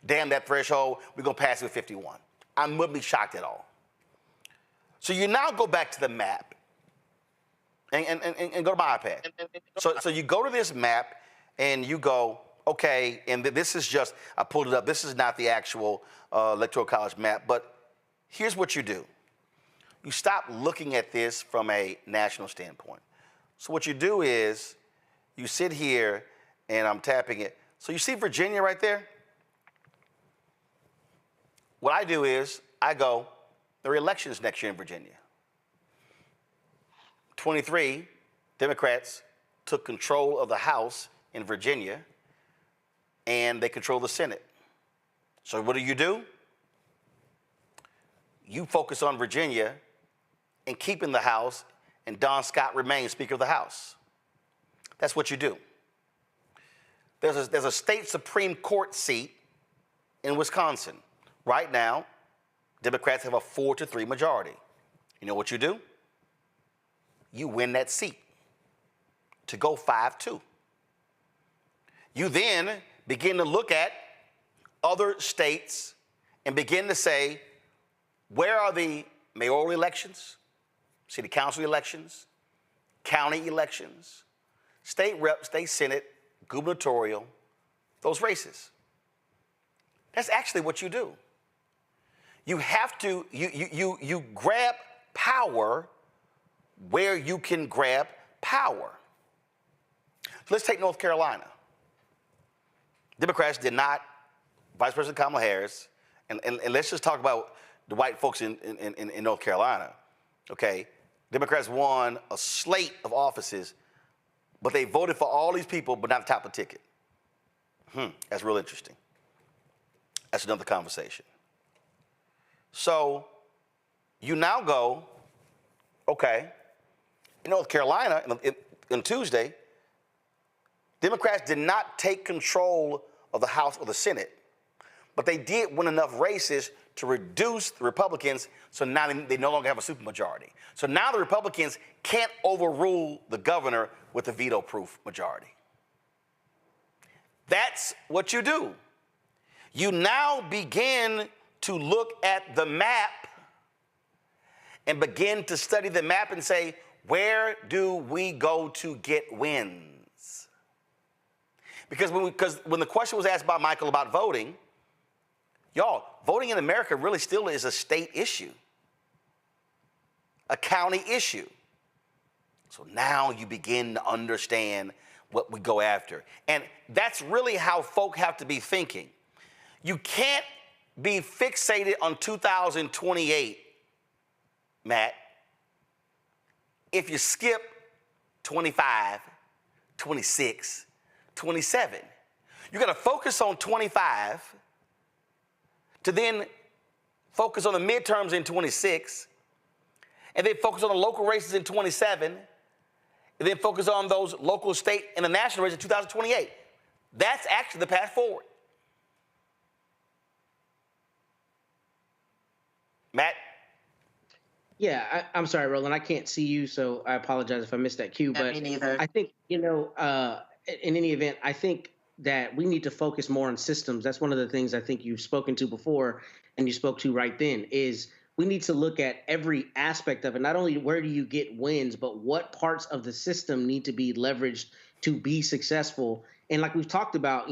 Damn that threshold, we're going to pass it with 51. I wouldn't be shocked at all. So you now go back to the map and go to my iPad. So you go to this map and you go, okay, and this is just, I pulled it up. This is not the actual Electoral College map, but here's what you do. You stop looking at this from a national standpoint. So what you do is you sit here and I'm tapping it. So you see Virginia right there? What I do is I go, there are elections next year in Virginia. 23 Democrats took control of the House in Virginia, and they control the Senate. So what do? You focus on Virginia and keeping the House, and Don Scott remains Speaker of the House. That's what you do. There's a state Supreme Court seat in Wisconsin. Right now, Democrats have a 4-3 majority. You know what you do? You win that seat to go 5-2. You then begin to look at other states and begin to say, where are the mayoral elections, city council elections, county elections, state rep, state senate, gubernatorial, those races? That's actually what you do. You have to, you grab power where you can grab power. So let's take North Carolina. Democrats did not, Vice President Kamala Harris and let's just talk about the white folks in North Carolina, okay? Democrats won a slate of offices, but they voted for all these people, but not the top of the ticket. That's real interesting. That's another conversation. So you now go, okay, in North Carolina, on Tuesday, Democrats did not take control of the House or the Senate, but they did win enough races to reduce the Republicans, so now they no longer have a supermajority. So now the Republicans can't overrule the governor with a veto-proof majority. That's what you do. You now begin to look at the map and begin to study the map and say, where do we go to get wins? Because when the question was asked by Michael about voting, y'all, voting in America really still is a state issue, a county issue. So now you begin to understand what we go after. And that's really how folk have to be thinking. You can't be fixated on 2028, Matt, if you skip 25, 26, 27. You got to focus on 25 to then focus on the midterms in 26, and then focus on the local races in 27, and then focus on those local, state, and the national races in 2028. That's actually the path forward. Matt? Yeah, I'm sorry, Roland. I can't see you, so I apologize if I missed that cue. But me neither. I think, in any event, I think that we need to focus more on systems. That's one of the things I think you've spoken to before, and you spoke to right then, is we need to look at every aspect of it. Not only where do you get wins, but what parts of the system need to be leveraged to be successful. And like we've talked about,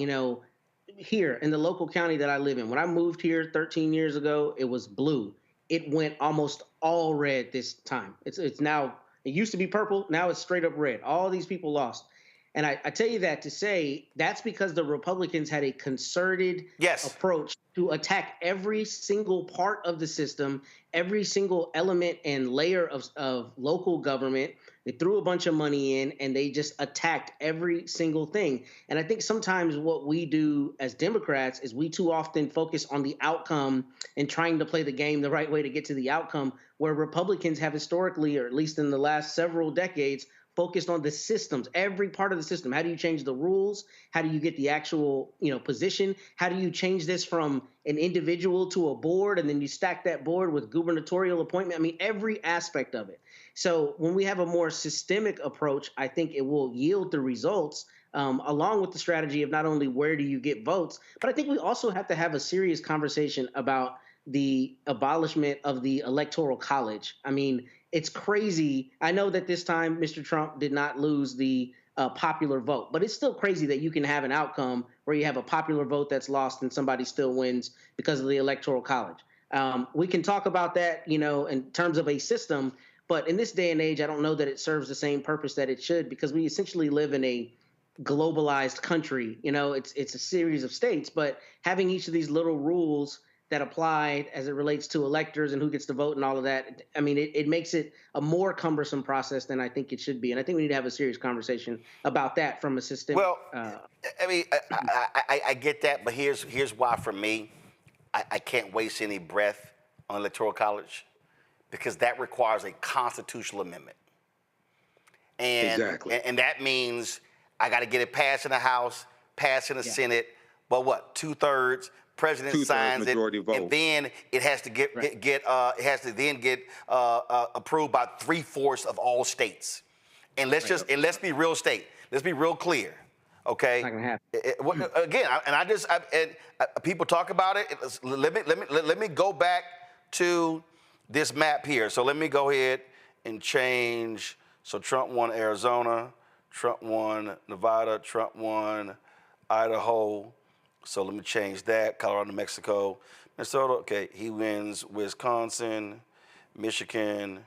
here in the local county that I live in, when I moved here 13 years ago, it was blue. It went almost all red this time. It's now, it used to be purple. Now it's straight up red. All these people lost. And I tell you that to say that's because the Republicans had a concerted approach to attack every single part of the system, every single element and layer of local government. They threw a bunch of money in and they just attacked every single thing. And I think sometimes what we do as Democrats is we too often focus on the outcome and trying to play the game the right way to get to the outcome, where Republicans have historically, or at least in the last several decades, focused on the systems, every part of the system. How do you change the rules? How do you get the actual, position? How do you change this from an individual to a board, and then you stack that board with gubernatorial appointment? I mean, every aspect of it. So when we have a more systemic approach, I think it will yield the results, along with the strategy of not only where do you get votes, but I think we also have to have a serious conversation about the abolishment of the Electoral College. I mean, it's crazy. I know that this time Mr. Trump did not lose the popular vote, but it's still crazy that you can have an outcome where you have a popular vote that's lost and somebody still wins because of the Electoral College. We can talk about that, in terms of a system, but in this day and age, I don't know that it serves the same purpose that it should, because we essentially live in a globalized country. It's a series of states, but having each of these little rules that applied as it relates to electors and who gets to vote and all of that, I mean, it makes it a more cumbersome process than I think it should be. And I think we need to have a serious conversation about that from a system. Well, I get that, but here's why for me, I can't waste any breath on Electoral College, because that requires a constitutional amendment. And, exactly. And that means I got to get it passed in the House, passed in the Senate, but what, 2/3? President signs it, and then it has to get approved by 3/4 of all states. And let's be real Let's be real clear, okay? Not gonna happen. Again, people talk about it. Let me go back to this map here. So let me go ahead and change. So Trump won Arizona, Trump won Nevada, Trump won Idaho. So let me change that. Colorado, New Mexico, Minnesota. Okay, he wins Wisconsin, Michigan,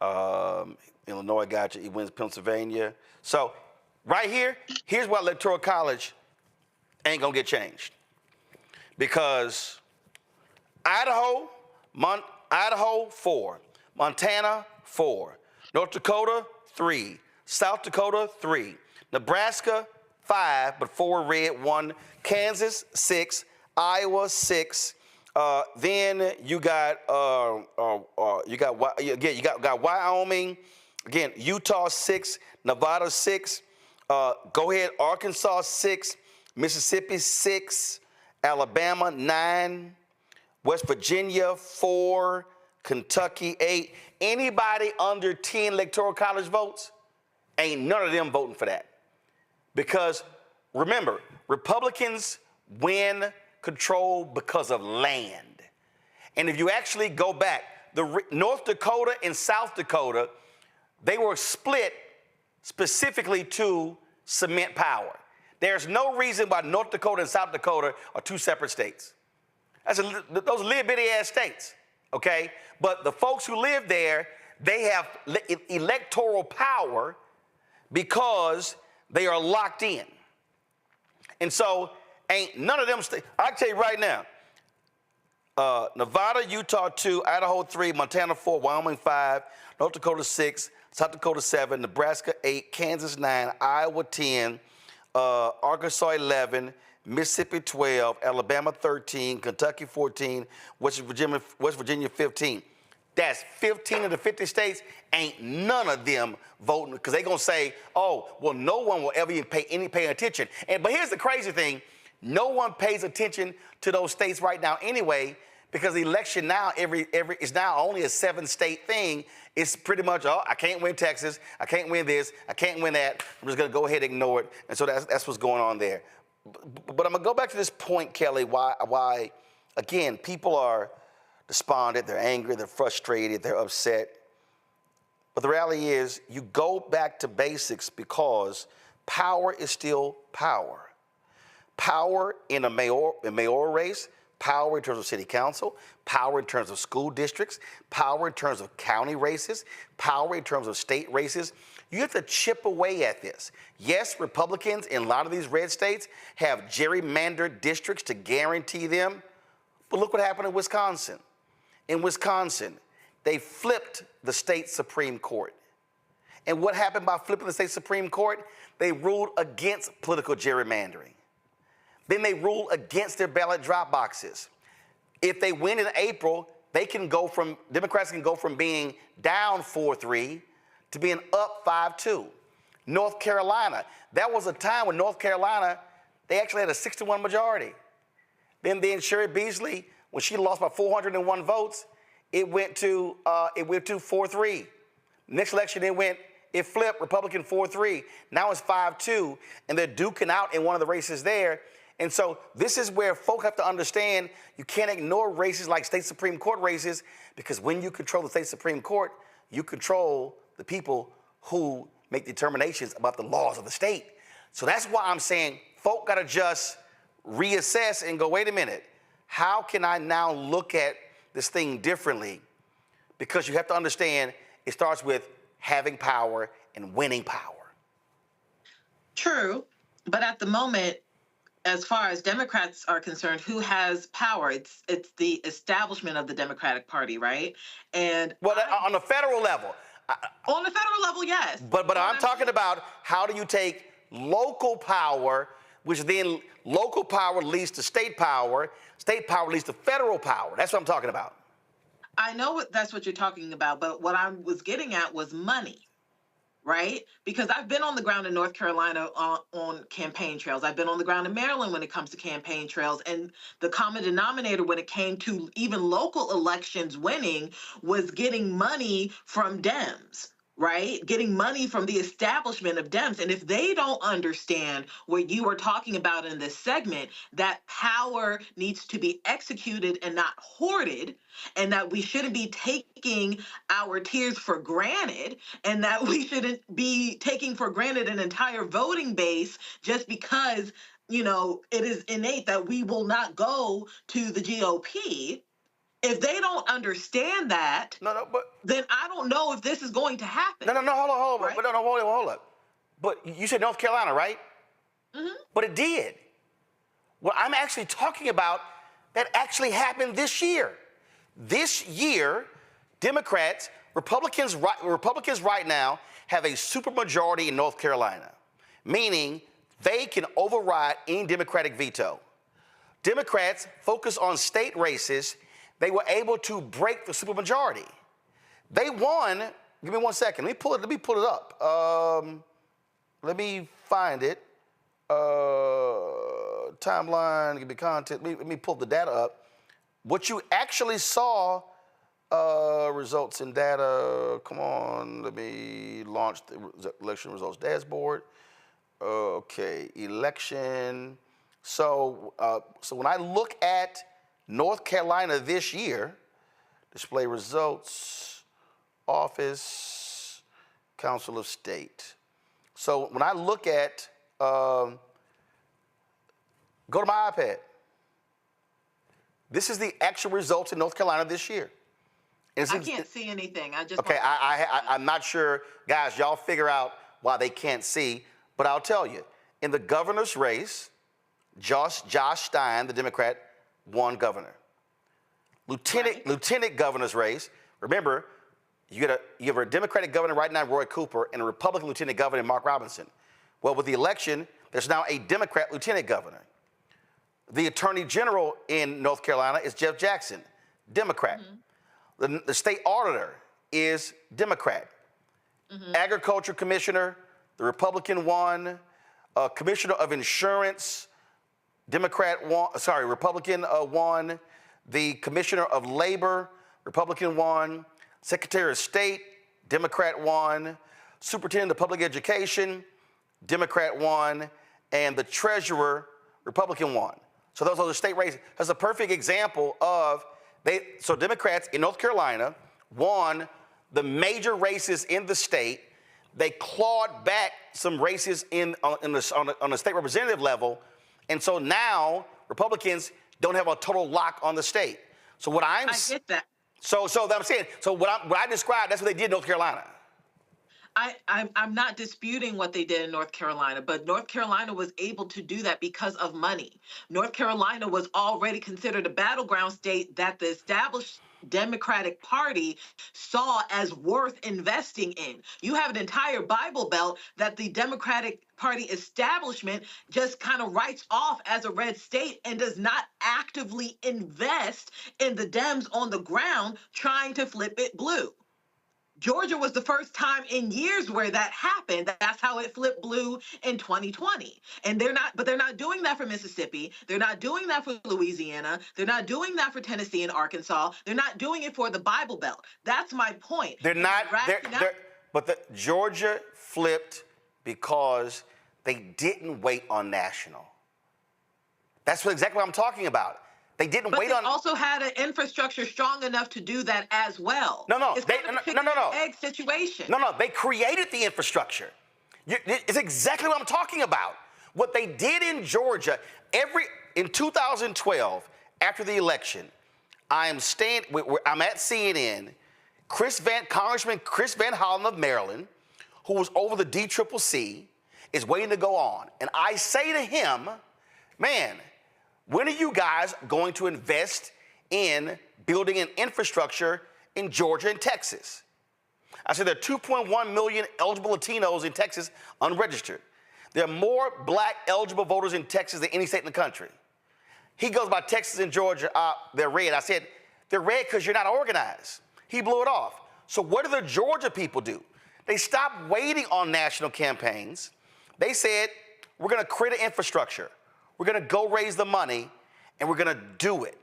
Illinois. Gotcha. He wins Pennsylvania. So right here, here's why Electoral College ain't gonna get changed, because Idaho, Idaho 4, Montana 4, North Dakota 3, South Dakota 3, Nebraska 5, but 4 red, 1, Kansas 6, Iowa 6. Then you got Wyoming, again Utah 6, Nevada 6. Go ahead, Arkansas 6, Mississippi 6, Alabama 9, West Virginia 4, Kentucky 8. Anybody under 10 electoral college votes, ain't none of them voting for that. Because remember, Republicans win control because of land. And if you actually go back, North Dakota and South Dakota, they were split specifically to cement power. There's no reason why North Dakota and South Dakota are 2 separate states. Those are little bitty ass states, okay? But the folks who live there, they have electoral power because they are locked in. And so ain't none of them states. I can tell you right now, Nevada, Utah 2, Idaho 3, Montana 4, Wyoming 5, North Dakota 6, South Dakota 7, Nebraska 8, Kansas 9, Iowa 10, Arkansas 11, Mississippi 12, Alabama 13, Kentucky 14, West Virginia 15. That's 15 of the 50 states. Ain't none of them voting because they're going to say, oh, well, no one will ever even pay attention. But here's the crazy thing. No one pays attention to those states right now anyway because the election now is now only a 7-state thing. It's pretty much, oh, I can't win Texas. I can't win this. I can't win that. I'm just going to go ahead and ignore it. And so that's what's going on there. But I'm going to go back to this point, Kelly, why again, people are despondent, they're angry, they're frustrated, they're upset. But the reality is you go back to basics because power is still power. Power in a mayoral race, power in terms of city council, power in terms of school districts, power in terms of county races, power in terms of state races. You have to chip away at this. Yes, Republicans in a lot of these red states have gerrymandered districts to guarantee them. But look what happened in Wisconsin. In Wisconsin, they flipped the state Supreme Court. And what happened by flipping the state Supreme Court? They ruled against political gerrymandering. Then they ruled against their ballot drop boxes. If they win in April, Democrats can go from being down 4-3 to being up 5-2. North Carolina, that was a time when North Carolina, they actually had a 6-1 majority. Then Sherry Beasley, when she lost by 401 votes, it went to 4-3. Next election, it flipped Republican 4-3. Now it's 5-2, and they're duking out in one of the races there. And so this is where folk have to understand you can't ignore races like state Supreme Court races because when you control the state Supreme Court, you control the people who make determinations about the laws of the state. So that's why I'm saying folk got to just reassess and go, wait a minute, how can I now look at this thing differently? Because you have to understand it starts with having power and winning power. True, but at the moment, as far as Democrats are concerned, who has power? It's the establishment of the Democratic Party, right? And on the federal level. On the federal level, yes. But I'm talking about how do you take local power, which then local power leads to state power leads to federal power. That's what I'm talking about. I know that's what you're talking about, but what I was getting at was money. Right? Because I've been on the ground in North Carolina on campaign trails. I've been on the ground in Maryland when it comes to campaign trails. And the common denominator when it came to even local elections winning was getting money from Dems, right? Getting money from the establishment of Dems. And if they don't understand what you are talking about in this segment, that power needs to be executed and not hoarded, and that we shouldn't be taking our tears for granted, and that we shouldn't be taking for granted an entire voting base just because, it is innate that we will not go to the GOP. If they don't understand that, then I don't know if this is going to happen. No, hold on. Right? Hold up. But you said North Carolina, right? Mm-hmm. But it did. What I'm actually talking about, that actually happened this year. This year, Republicans right now have a supermajority in North Carolina, meaning they can override any Democratic veto. Democrats focus on state races. They were able to break the supermajority. They won. Give me 1 second. Let me pull it up. Let me find it. Timeline. Give me content. Let me pull the data up. What you actually saw. Results and data. Come on. Let me launch the election results dashboard. Okay. Election. So when I look at North Carolina this year, display results, office, Council of State. So when I look at, go to my iPad. This is the actual results in North Carolina this year. I can't see anything. Okay, I'm not sure. Guys, y'all figure out why they can't see, but I'll tell you. In the governor's race, Josh Stein, the Democrat, won governor. Lieutenant governor's race, remember, you have a Democratic governor right now, Roy Cooper, and a Republican lieutenant governor, Mark Robinson. Well, with the election, there's now a Democrat lieutenant governor. The attorney general in North Carolina is Jeff Jackson, Democrat. Mm-hmm. The state auditor is Democrat. Mm-hmm. Agriculture commissioner, the Republican won. Commissioner of insurance, Republican won. The Commissioner of Labor, Republican won. Secretary of State, Democrat won. Superintendent of Public Education, Democrat won. And the Treasurer, Republican won. So those are the state races. That's a perfect example of, so Democrats in North Carolina won the major races in the state. They clawed back some races on the state representative level. And so now Republicans don't have a total lock on the state. So what I get that. So I'm saying, so what I described, that's what they did in North Carolina. I'm not disputing what they did in North Carolina, but North Carolina was able to do that because of money. North Carolina was already considered a battleground state that the established Democratic Party saw as worth investing in. You have an entire Bible Belt that the Democratic Party establishment just kind of writes off as a red state and does not actively invest in the Dems on the ground trying to flip it blue. Georgia was the first time in years where that happened. That's how it flipped blue in 2020. And they're not doing that for Mississippi. They're not doing that for Louisiana. They're not doing that for Tennessee and Arkansas. They're not doing it for the Bible Belt. That's my point. But Georgia flipped because they didn't wait on national. That's exactly what I'm talking about. They didn't wait on. They also had an infrastructure strong enough to do that as well. No. It's kind of a chicken and egg situation. No. They created the infrastructure. It's exactly what I'm talking about. What they did in Georgia, in 2012, after the election, I'm at CNN. Congressman Chris Van Hollen of Maryland, who was over the DCCC, is waiting to go on. And I say to him, man, when are you guys going to invest in building an infrastructure in Georgia and Texas? I said there are 2.1 million eligible Latinos in Texas unregistered. There are more black eligible voters in Texas than any state in the country. He goes by Texas and Georgia, they're red. I said, they're red because you're not organized. He blew it off. So what do the Georgia people do? They stopped waiting on national campaigns. They said, we're going to create an infrastructure. We're going to go raise the money, and we're going to do it.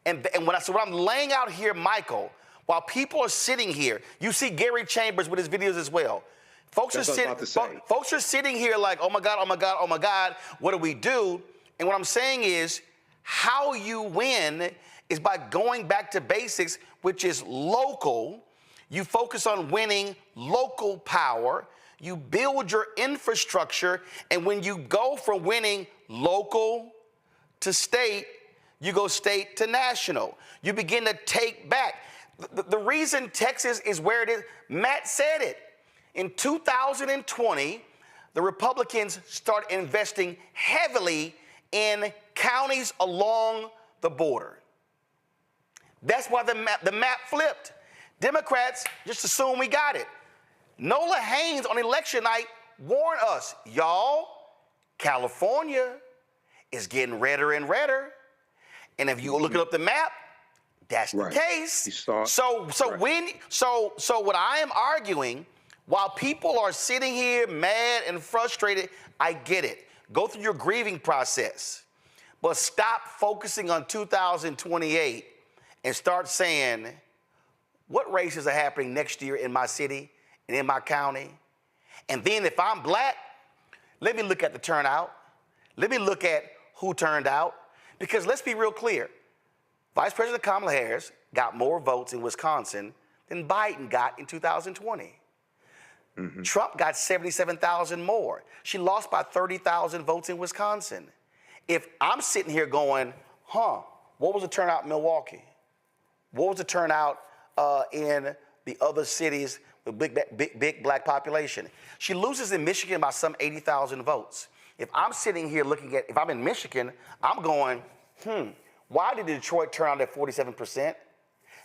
And what I'm laying out here, Michael, while people are sitting here, you see Gary Chambers with his videos as well. Folks are sitting here like, oh my God, what do we do? And what I'm saying is, how you win is by going back to basics, which is local. You focus on winning local power. You build your infrastructure, and when you go from winning local to state, you go state to national. You begin to take back. The reason Texas is where it is, Matt said it. In 2020, the Republicans started investing heavily in counties along the border. That's why the map flipped. Democrats just assumed we got it. Nola Haynes on election night warned us, y'all, California is getting redder and redder. And if you look up the map, that's the case. So what I am arguing, while people are sitting here mad and frustrated, I get it. Go through your grieving process. But stop focusing on 2028 and start saying, what races are happening next year in my city and in my county? And then if I'm black, let me look at the turnout. Let me look at who turned out. Because let's be real clear. Vice President Kamala Harris got more votes in Wisconsin than Biden got in 2020. Mm-hmm. Trump got 77,000 more. She lost by 30,000 votes in Wisconsin. If I'm sitting here going, what was the turnout in Milwaukee? What was the turnout in the other cities with big black population? She loses in Michigan by some 80,000 votes. If I'm sitting here looking at, if I'm in Michigan, I'm going, why did Detroit turn out at 47%?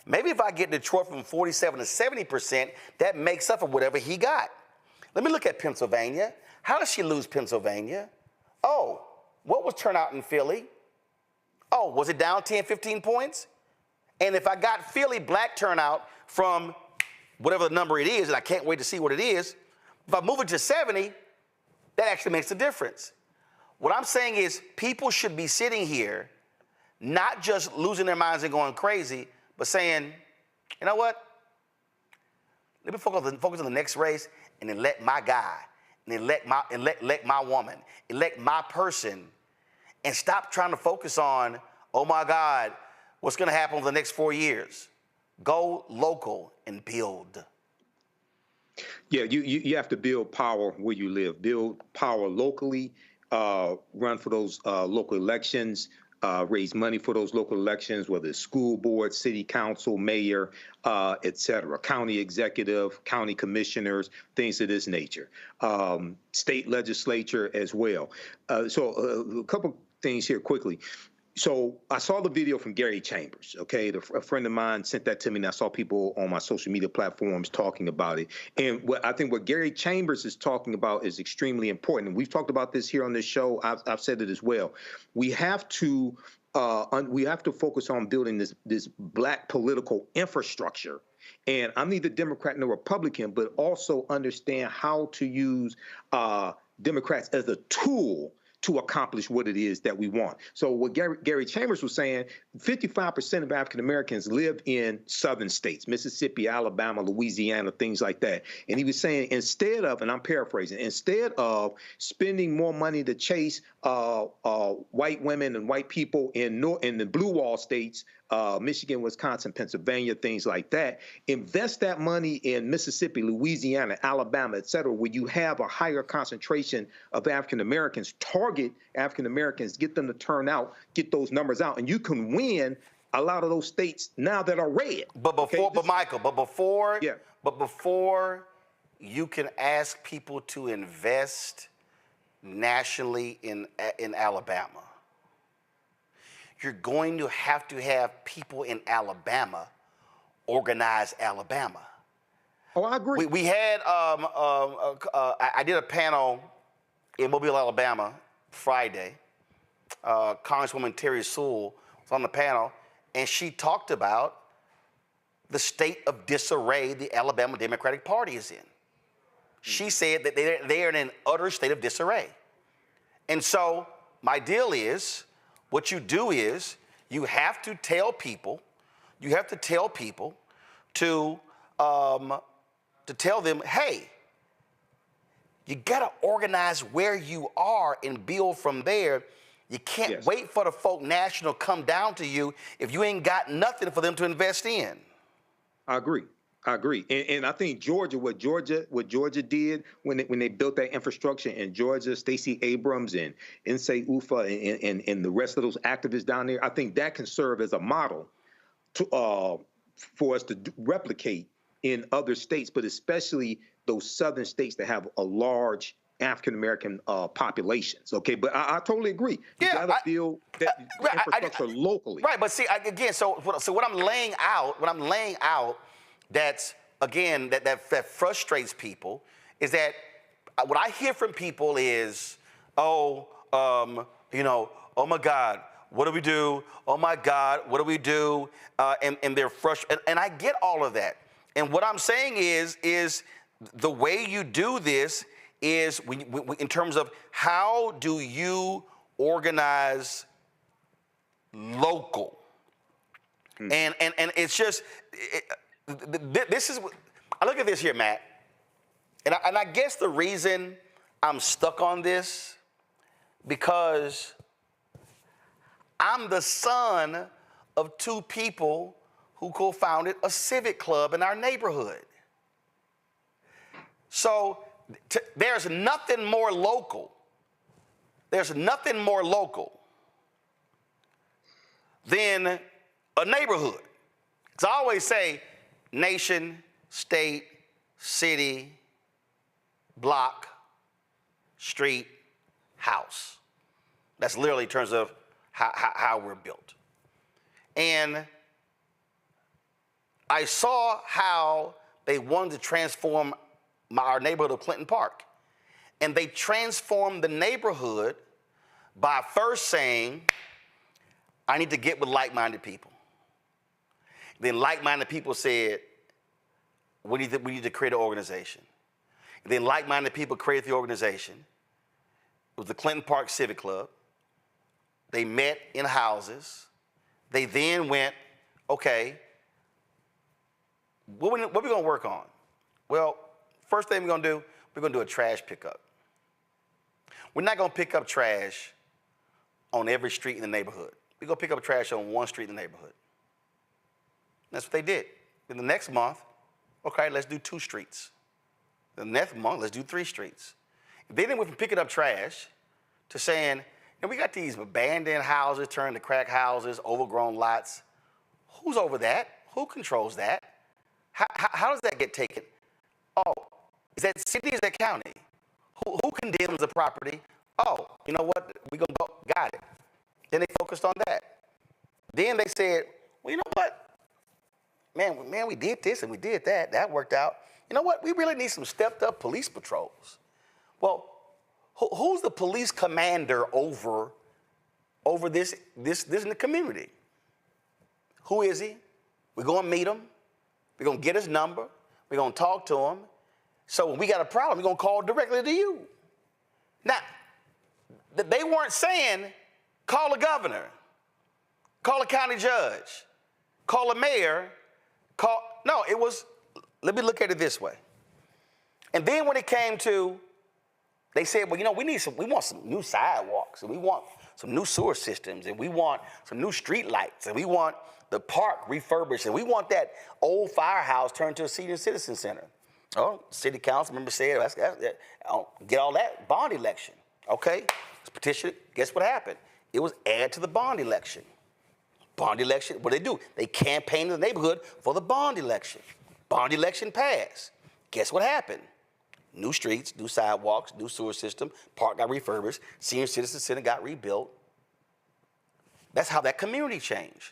Maybe if I get Detroit from 47 to 70%, that makes up for whatever he got. Let me look at Pennsylvania. How did she lose Pennsylvania? Oh, what was turnout in Philly? Oh, was it down 10, 15 points? And if I got Philly black turnout from whatever the number it is, and I can't wait to see what it is, if I move it to 70, that actually makes a difference. What I'm saying is people should be sitting here not just losing their minds and going crazy, but saying, you know what? Let me focus on the next race and then elect my guy, and then elect my woman, elect my person, and stop trying to focus on, oh my God, what's going to happen over the next 4 years? Go local and build. Yeah, you have to build power where you live. Build power locally, run for those local elections, raise money for those local elections, whether it's school board, city council, mayor, et cetera, county executive, county commissioners, things of this nature, state legislature as well. So a couple things here quickly. So I saw the video from Gary Chambers, okay? A friend of mine sent that to me, and I saw people on my social media platforms talking about it. And I think what Gary Chambers is talking about is extremely important. And we've talked about this here on this show. I've said it as well. We have to focus on building this black political infrastructure. And I'm neither Democrat nor Republican, but also understand how to use Democrats as a tool to accomplish what it is that we want. So what Gary Chambers was saying, 55% of African Americans live in southern states, Mississippi, Alabama, Louisiana, things like that. And he was saying, instead of, and I'm paraphrasing, instead of spending more money to chase white women and white people in the blue wall states, Michigan, Wisconsin, Pennsylvania, things like that, invest that money in Mississippi, Louisiana, Alabama, et cetera, where you have a higher concentration of African Americans. Target African Americans, get them to turn out, get those numbers out, and you can win a lot of those states now that are red. But before you can ask people to invest nationally in Alabama, you're going to have people in Alabama organize Alabama. Oh, I agree. We had I did a panel in Mobile, Alabama, Friday. Congresswoman Terry Sewell was on the panel, and she talked about the state of disarray the Alabama Democratic Party is in. She said that they are in an utter state of disarray. And so my deal is, what you do is you have to tell people to tell them, hey, you gotta organize where you are and build from there. You can't wait for the folk national come down to you if you ain't got nothing for them to invest in. I agree. And I think what Georgia did when they built that infrastructure in Georgia, Stacey Abrams and Nsé Ufah and the rest of those activists down there, I think that can serve as a model for us to replicate in other states, but especially those southern states that have a large African American populations. Okay, but I totally agree. You Yeah, got to build that infrastructure locally. Right, but see, again, so what I'm laying out, that's again that frustrates people, is that what I hear from people is, oh, oh my God, what do we do? Oh my God, what do we do? And they're frustrated, and I get all of that. And what I'm saying is the way you do this is in terms of how do you organize local. And it's just this is, I look at this here, Matt, and I guess the reason I'm stuck on this, because I'm the son of two people who co-founded a civic club in our neighborhood. So there's nothing more local. There's nothing more local than a neighborhood. Because I always say nation, state, city, block, street, house. That's literally in terms of how we're built. And I saw how they wanted to transform our neighborhood of Clinton Park. And they transformed the neighborhood by first saying, I need to get with like-minded people. Then like-minded people said, we need to create an organization. And then like-minded people created the organization. It was the Clinton Park Civic Club. They met in houses. They then went, okay, what are we going to work on? Well, first thing we're going to do a trash pickup. We're not going to pick up trash on every street in the neighborhood. We're going to pick up trash on one street in the neighborhood. That's what they did. Then the next month, okay, let's do 2 streets. The next month, let's do 3 streets. Then they went from picking up trash to saying, we got these abandoned houses turned to crack houses, overgrown lots. Who's over that? Who controls that? How does that get taken? Oh, is that city, is that county? Who condemns the property? Oh, you know what? We're going to go, got it. Then they focused on that. Then they said, well, you know what? Man, we did this and we did that. That worked out. You know what? We really need some stepped up police patrols. Well, who's the police commander over this in the community? Who is he? We're going to meet him. We're going to get his number. We're going to talk to him. So when we got a problem, we're going to call directly to you. Now, they weren't saying, call a governor, call a county judge, call a mayor, no, it was, let me look at it this way. And then when it came to, they said, well, we want some new sidewalks, and we want some new sewer systems, and we want some new street lights, and we want the park refurbished, and we want that old firehouse turned to a senior citizen center. Oh, city council member said, get all that bond election. Okay, let's petition it. Guess what happened? It was added to the bond election. Bond election, what do? They campaigned in the neighborhood for the bond election. Bond election passed. Guess what happened? New streets, new sidewalks, new sewer system, park got refurbished, senior citizen center got rebuilt. That's how that community changed.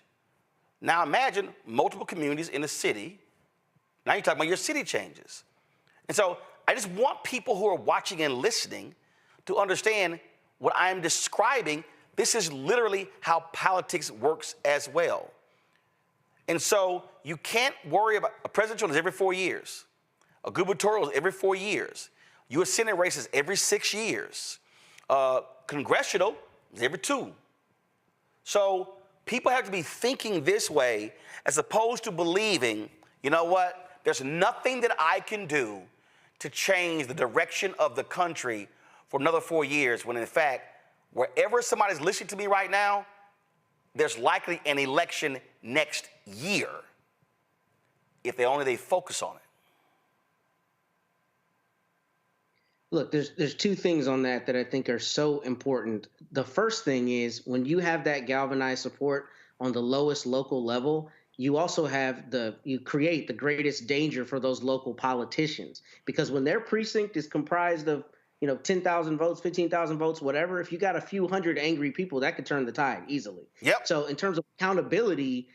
Now imagine multiple communities in a city. Now you're talking about your city changes. And so I just want people who are watching and listening to understand what I'm describing. This is literally how politics works as well. And so you can't worry about, a presidential is every 4 years. A gubernatorial is every 4 years. U.S. Senate races every 6 years. Congressional is every 2. So people have to be thinking this way as opposed to believing, you know what, there's nothing that I can do to change the direction of the country for another 4 years, when in fact, wherever somebody's listening to me right now, there's likely an election next year if they focus on it. Look, there's 2 things on that I think are so important. The first thing is, when you have that galvanized support on the lowest local level, you also have you create the greatest danger for those local politicians, because when their precinct is comprised of 10,000 votes, 15,000 votes, whatever. If you got a few hundred angry people, that could turn the tide easily. Yep. So in terms of accountability,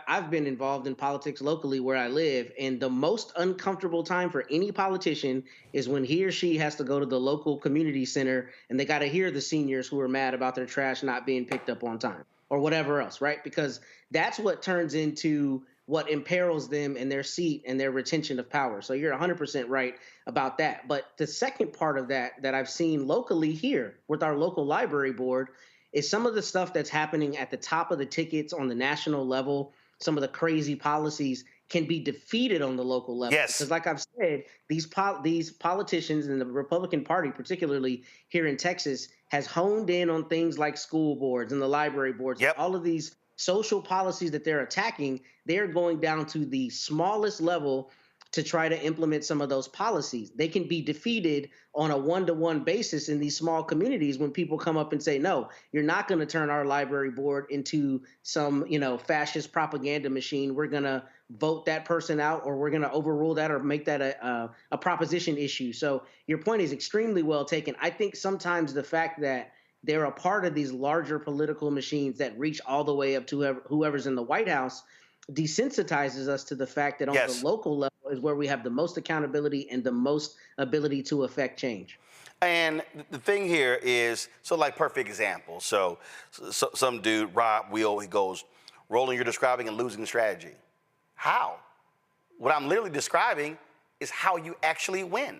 I've been involved in politics locally where I live, and the most uncomfortable time for any politician is when he or she has to go to the local community center and they got to hear the seniors who are mad about their trash not being picked up on time or whatever else, right? Because that's what turns into what imperils them in their seat and their retention of power. So you're 100% right about that. But the second part of that I've seen locally here with our local library board is some of the stuff that's happening at the top of the tickets on the national level. Some of the crazy policies can be defeated on the local level. Yes. Because like I've said, these politicians and the Republican Party, particularly here in Texas, has honed in on things like school boards and the library boards. Yep. All of these social policies that they're attacking, they're going down to the smallest level to try to implement some of those policies. They can be defeated on a one-to-one basis in these small communities when people come up and say, no, you're not going to turn our library board into some, fascist propaganda machine. We're going to vote that person out, or we're going to overrule that or make that a proposition issue. So your point is extremely well taken. I think sometimes the fact that they're a part of these larger political machines that reach all the way up to whoever's in the White House desensitizes us to the fact that on the local level is where we have the most accountability and the most ability to affect change. And the thing here is, so like perfect example. So some dude, Rob Wheel, he goes, Roland, you're describing a losing strategy. How? What I'm literally describing is how you actually win.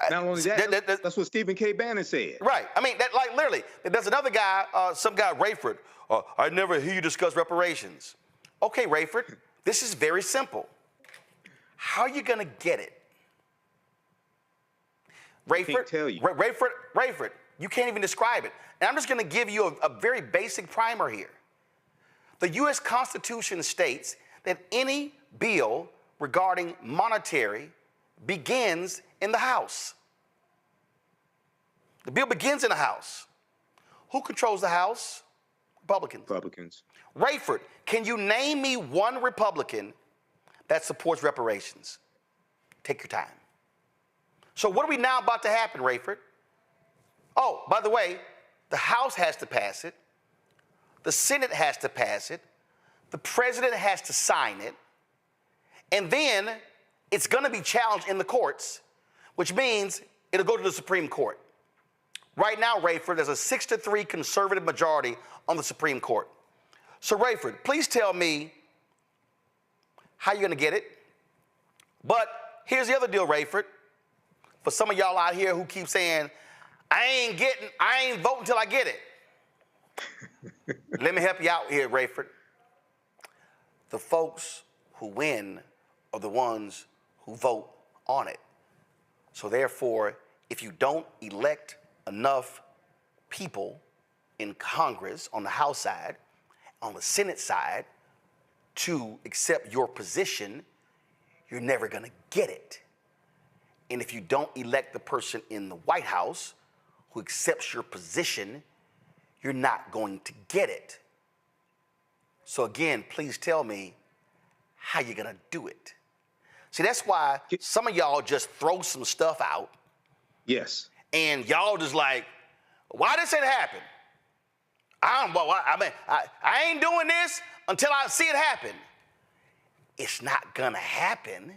Not only that, that's what Stephen K. Bannon said. Right. I mean, literally, there's another guy, some guy, Rayford. I never hear you discuss reparations. Okay, Rayford, this is very simple. How are you going to get it? Rayford, I can't tell you. Rayford, you can't even describe it. And I'm just going to give you a very basic primer here. The U.S. Constitution states that any bill regarding monetary begins in the House. The bill begins in the House. Who controls the House? Republicans. Rayford, can you name me one Republican that supports reparations? Take your time. So what are we now about to happen, Rayford? Oh, by the way, the House has to pass it. The Senate has to pass it. The president has to sign it. And then it's going to be challenged in the courts, which means it'll go to the Supreme Court. Right now, Rayford, there's a 6-3 conservative majority on the Supreme Court. So, Rayford, please tell me how you're going to get it. But here's the other deal, Rayford. For some of y'all out here who keep saying, I ain't voting until I get it. Let me help you out here, Rayford. The folks who win are the ones who vote on it. So therefore, if you don't elect enough people in Congress on the House side, on the Senate side, to accept your position, you're never going to get it. And if you don't elect the person in the White House who accepts your position, you're not going to get it. So again, please tell me how you're going to do it. See, that's why some of y'all just throw some stuff out. Yes. And y'all just like, why this ain't happen? I ain't doing this until I see it happen. It's not going to happen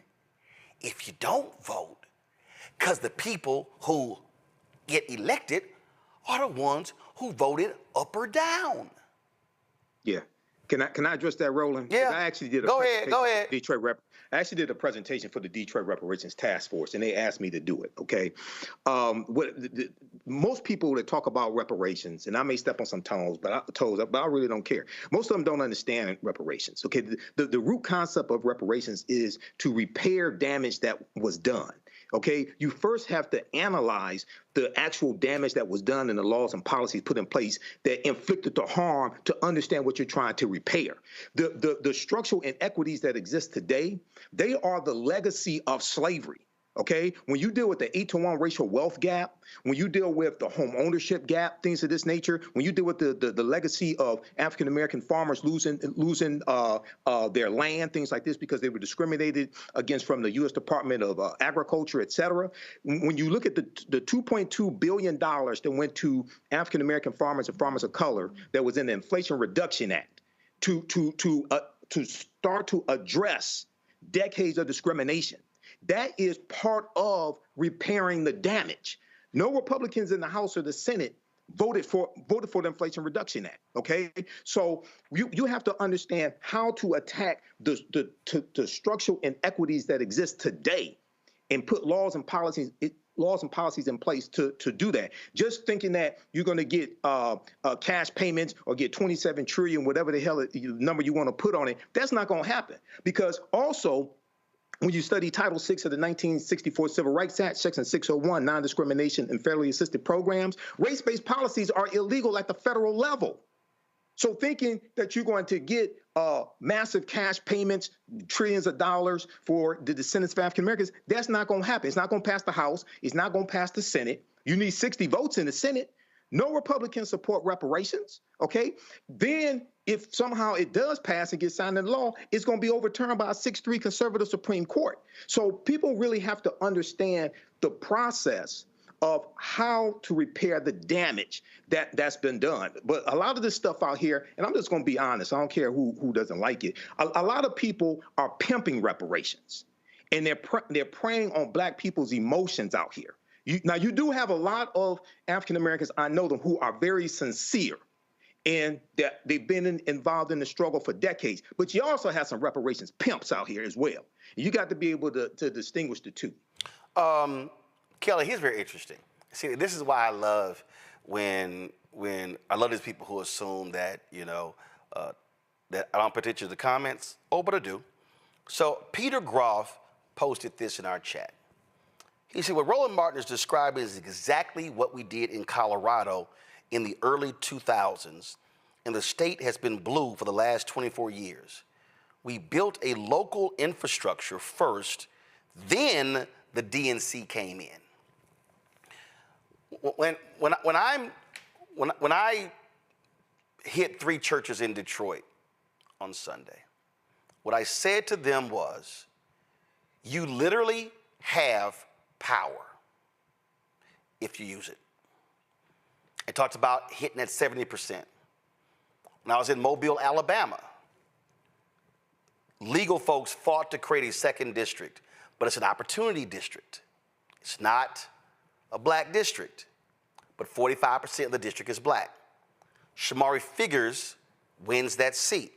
if you don't vote, because the people who get elected are the ones who voted up or down. Yeah. Can I address that, Roland? Yeah. I actually did Go ahead. I actually did a presentation for the Detroit Reparations Task Force, and they asked me to do it. Okay. Most people that talk about reparations, and I may step on some toes, but I really don't care. Most of them don't understand reparations. Okay. The root concept of reparations is to repair damage that was done. Okay, you first have to analyze the actual damage that was done and the laws and policies put in place that inflicted the harm to understand what you're trying to repair. The structural inequities that exist today, they are the legacy of slavery. Okay, when you deal with the 8-to-1 racial wealth gap, when you deal with the home ownership gap, things of this nature, when you deal with the legacy of African American farmers losing their land, things like this because they were discriminated against from the U.S. Department of Agriculture, et cetera. When you look at the $2.2 billion that went to African American farmers and farmers of color that was in the Inflation Reduction Act to start to address decades of discrimination. That is part of repairing the damage. No Republicans in the House or the Senate voted for the Inflation Reduction Act. Okay, so you have to understand how to attack the structural inequities that exist today, and put laws and policies in place to do that. Just thinking that you're going to get cash payments or get 27 trillion, whatever the hell number you want to put on it, that's not going to happen. Because also, when you study Title VI of the 1964 Civil Rights Act, Section 601, non-discrimination in federally assisted programs, race-based policies are illegal at the federal level. So thinking that you're going to get massive cash payments, trillions of dollars for the descendants of African Americans, that's not going to happen. It's not going to pass the House. It's not going to pass the Senate. You need 60 votes in the Senate. No Republicans support reparations, okay? Then if somehow it does pass and get signed into law, it's going to be overturned by a 6-3 conservative Supreme Court. So people really have to understand the process of how to repair the damage that's been done. But a lot of this stuff out here, and I'm just going to be honest, I don't care who doesn't like it, a lot of people are pimping reparations, and they're preying on black people's emotions out here. Now, you do have a lot of African Americans, I know them, who are very sincere, and that they've been involved in the struggle for decades. But you also have some reparations pimps out here as well. You got to be able to distinguish the two. Kelly, he's very interesting. See, this is why I love when I love these people who assume that, that I don't pay attention to the comments. Oh, but I do. So Peter Groff posted this in our chat. He said, what Roland Martin is describing is exactly what we did in Colorado in the early 2000s, and the state has been blue for the last 24 years. We built a local infrastructure first, then the DNC came in. When I hit 3 churches in Detroit on Sunday, what I said to them was, you literally have power if you use it. I talked about hitting at 70%. When I was in Mobile, Alabama, legal folks fought to create a 2nd district, but it's an opportunity district. It's not a black district, but 45% of the district is black. Shamari Figures wins that seat.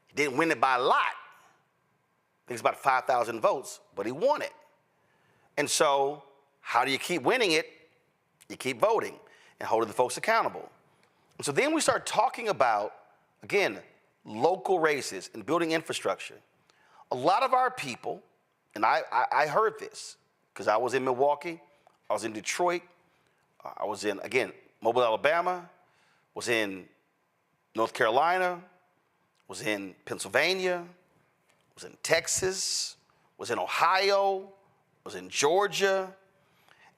He didn't win it by a lot. I think it's about 5,000 votes, but he won it. And so how do you keep winning it? You keep voting and holding the folks accountable. And so then we start talking about, again, local races and building infrastructure. A lot of our people, and I heard this because I was in Milwaukee, I was in Detroit, I was in, again, Mobile, Alabama, was in North Carolina, was in Pennsylvania, was in Texas, was in Ohio, was in Georgia,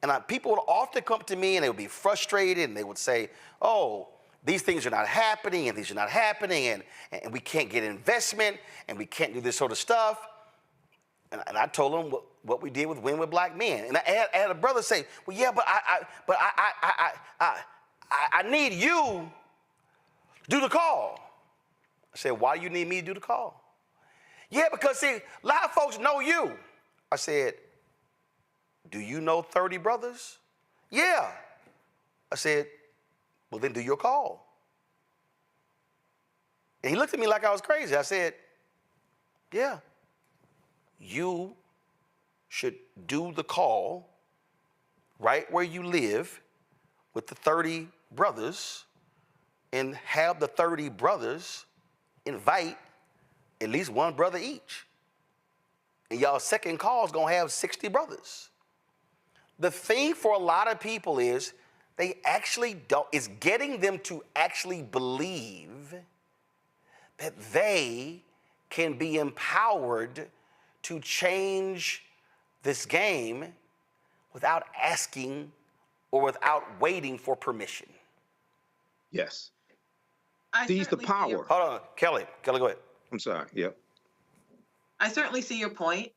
and people would often come to me and they would be frustrated and they would say, oh, these things are not happening and these are not happening and we can't get investment and we can't do this sort of stuff. And I told them what we did with Win with Black Men. And I had a brother say, well, yeah, but I need you to do the call. I said, why do you need me to do the call? Yeah, because see, a lot of folks know you. I said, do you know 30 brothers? Yeah. I said, well, then do your call. And he looked at me like I was crazy. I said, yeah, you should do the call right where you live with the 30 brothers and have the 30 brothers invite at least one brother each. And y'all second call is gonna have 60 brothers. The thing for a lot of people is they actually don't, it's getting them to actually believe that they can be empowered to change this game without asking or without waiting for permission. Yes. I Seize the certainly see your- power. Hold on, Kelly, go ahead. I'm sorry. Yep. I certainly see your point.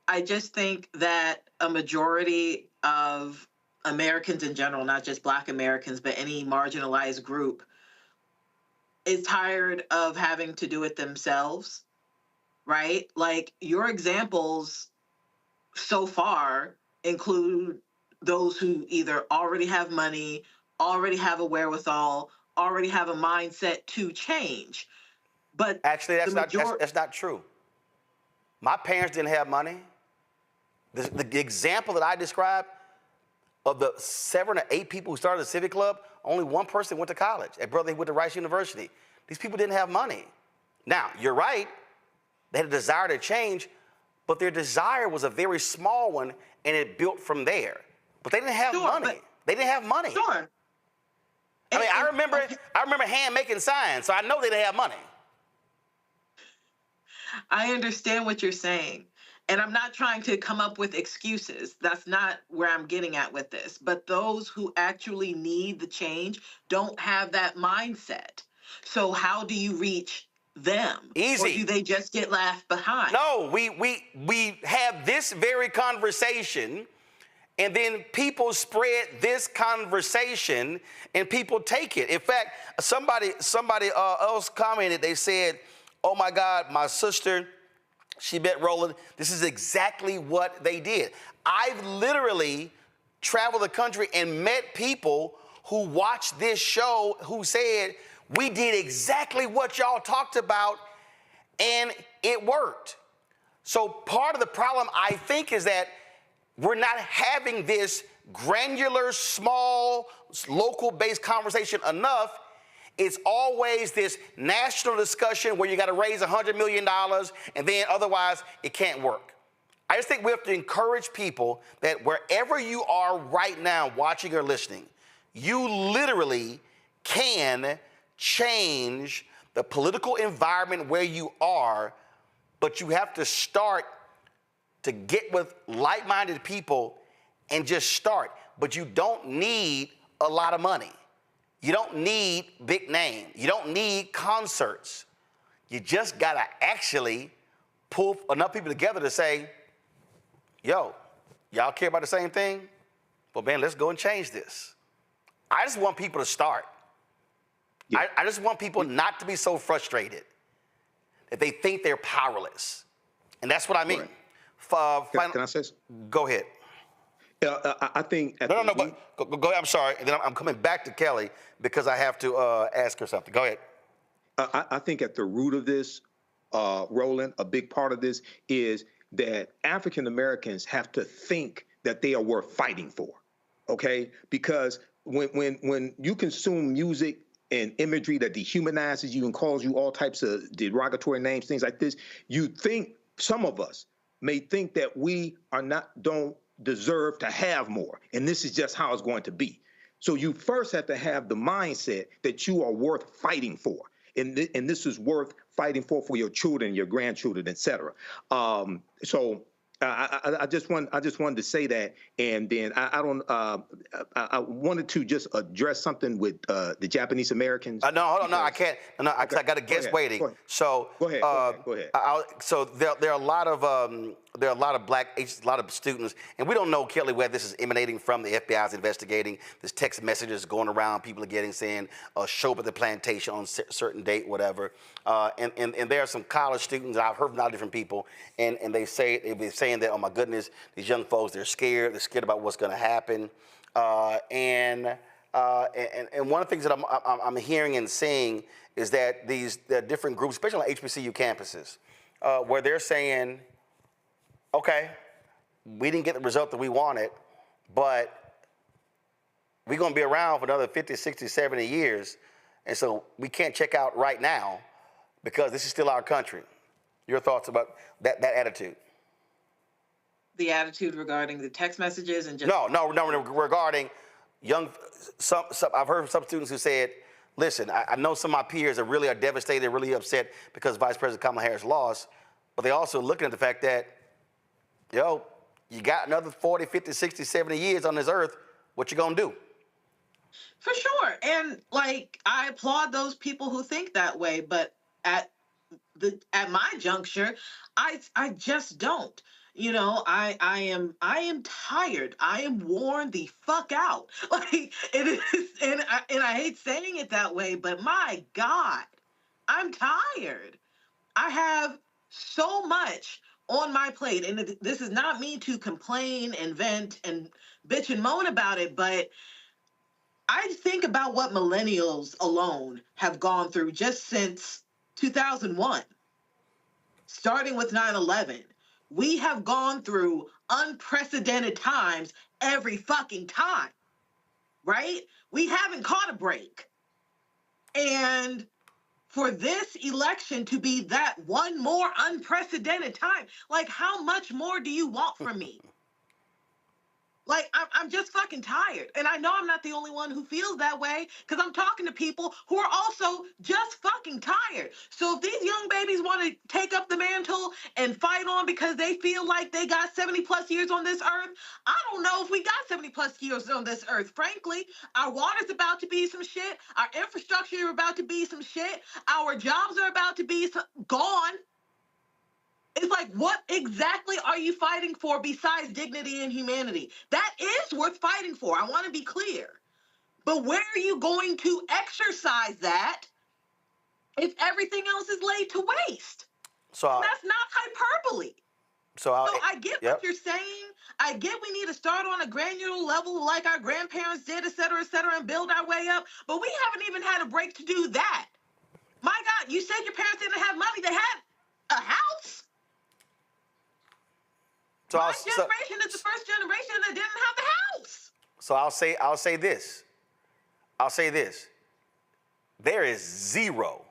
I just think that a majority of Americans in general, not just Black Americans, but any marginalized group, is tired of having to do it themselves, right? Like your examples so far include those who either already have money, already have a wherewithal, already have a mindset to change. But Actually, that's not true. My parents didn't have money. The example that I described of the 7 or 8 people who started the Civic Club, only one person went to college. That brother went to Rice University. These people didn't have money. Now, you're right. They had a desire to change, but their desire was a very small one, and it built from there. But they didn't have money. They didn't have money. Sure. I mean, I remember hand making signs, so I know they didn't have money. I understand what you're saying. And I'm not trying to come up with excuses. That's not where I'm getting at with this. But those who actually need the change don't have that mindset. So how do you reach them? Easy. Or do they just get left behind? No, we have this very conversation, and then people spread this conversation, and people take it. In fact, somebody else commented. They said, "Oh my God, my sister, she met Roland." This is exactly what they did. I've literally traveled the country and met people who watched this show who said, "We did exactly what y'all talked about, and it worked." So part of the problem, I think, is that we're not having this granular, small, local-based conversation enough. It's always this national discussion where you got to raise $100 million, and then otherwise it can't work. I just think we have to encourage people that wherever you are right now, watching or listening, you literally can change the political environment where you are, but you have to start to get with like-minded people and just start. But you don't need a lot of money. You don't need big name. You don't need concerts. You just gotta actually pull enough people together to say, "Yo, y'all care about the same thing? Well, man, let's go and change this." I just want people to start. Yeah. I just want people not to be so frustrated that they think they're powerless. And that's what I mean. Right. Can I say something? Go ahead. I think... No, but go ahead. I'm sorry. And then I'm coming back to Kelly because I have to ask her something. Go ahead. I think at the root of this, Roland, a big part of this is that African Americans have to think that they are worth fighting for, okay? Because when you consume music and imagery that dehumanizes you and calls you all types of derogatory names, things like this, you think, some of us may think that we don't deserve to have more, and this is just how it's going to be. So you first have to have the mindset that you are worth fighting for, and this is worth fighting for your children, your grandchildren, etc. So I just wanted to say that, and then I wanted to just address something with the Japanese Americans. No, hold on, no, I can't. No, okay. I got a guest waiting. So go ahead. Go ahead. So there are a lot of black agents, a lot of students, and we don't know, Kelly, where this is emanating from. The FBI is investigating. There's text messages going around. People are saying, show up at the plantation on a certain date, whatever. And there are some college students, I've heard from a lot of different people, and they've been saying that, oh my goodness, these young folks, they're scared about what's going to happen. And one of the things that I'm hearing and seeing is that the different groups, especially on HBCU campuses, where they're saying, okay, we didn't get the result that we wanted, but we're going to be around for another 50, 60, 70 years, and so we can't check out right now because this is still our country. Your thoughts about that attitude? The attitude regarding the text messages and just... No, regarding some I've heard from some students who said, listen, I know some of my peers are devastated, really upset because Vice President Kamala Harris lost, but they also looking at the fact that, you got another 40, 50, 60, 70 years on this earth. What you gonna do? For sure. And like, I applaud those people who think that way, but at my juncture, I just don't. You know, I am tired. I am worn the fuck out. Like, it is, and I hate saying it that way, but my God, I'm tired. I have so much on my plate, and this is not me to complain and vent and bitch and moan about it, but I think about what millennials alone have gone through just since 2001, starting with 9/11. We have gone through unprecedented times every fucking time, right? We haven't caught a break. And for this election to be that one more unprecedented time, like, how much more do you want from me? Like, I'm just fucking tired. And I know I'm not the only one who feels that way, because I'm talking to people who are also just fucking tired. So if these young babies want to take up the mantle and fight on because they feel like they got 70 plus years on this earth, I don't know if we got 70 plus years on this earth, frankly. Our water's about to be some shit. Our infrastructure is about to be some shit. Our jobs are about to be gone. It's like, what exactly are you fighting for besides dignity and humanity? That is worth fighting for. I want to be clear. But where are you going to exercise that if everything else is laid to waste? So that's not hyperbole. So I get what you're saying. I get we need to start on a granular level like our grandparents did, et cetera, and build our way up. But we haven't even had a break to do that. My God, you said your parents didn't have money. They had a house. So my generation is the first generation that didn't have the house. So I'll say this. There is zero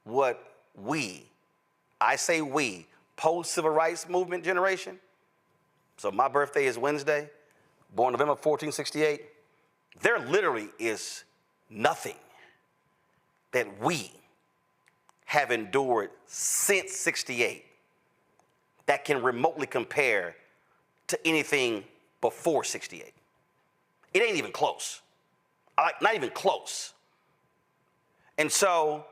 what I say we, post-civil rights movement generation. So my birthday is Wednesday, born November 1468. There literally is nothing that we have endured since 68 that can remotely compare to anything before 68. It ain't even close. Not even close. And so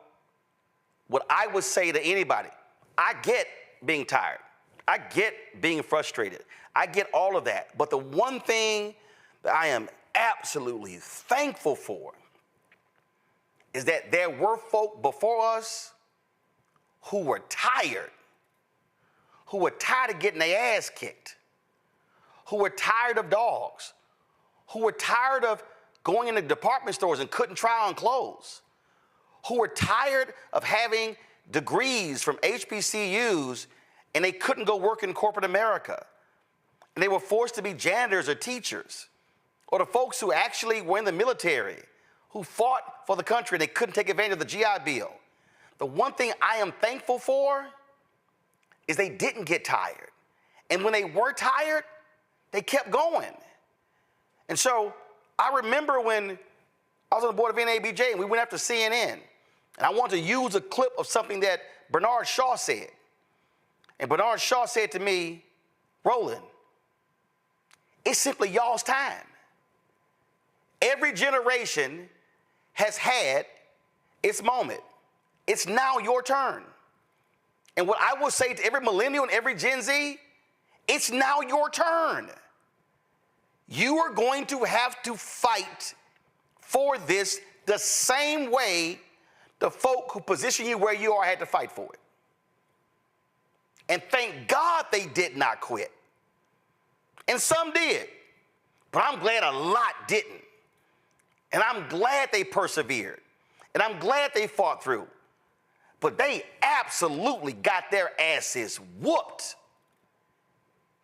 what I would say to anybody, I get being tired. I get being frustrated. I get all of that. But the one thing that I am absolutely thankful for is that there were folk before us who were tired of getting their ass kicked, who were tired of dogs, who were tired of going into department stores and couldn't try on clothes, who were tired of having degrees from HBCUs and they couldn't go work in corporate America. And they were forced to be janitors or teachers, or the folks who actually were in the military, who fought for the country and they couldn't take advantage of the GI Bill. The one thing I am thankful for is they didn't get tired. And when they were tired, they kept going. And so I remember when I was on the board of NABJ and we went after CNN, and I wanted to use a clip of something that Bernard Shaw said. And Bernard Shaw said to me, Roland, it's simply y'all's time. Every generation has had its moment. It's now your turn. And what I will say to every millennial and every Gen Z, it's now your turn. You are going to have to fight for this the same way the folk who position you where you are had to fight for it. And thank God they did not quit. And some did, but I'm glad a lot didn't. And I'm glad they persevered. And I'm glad they fought through. But they absolutely got their asses whooped.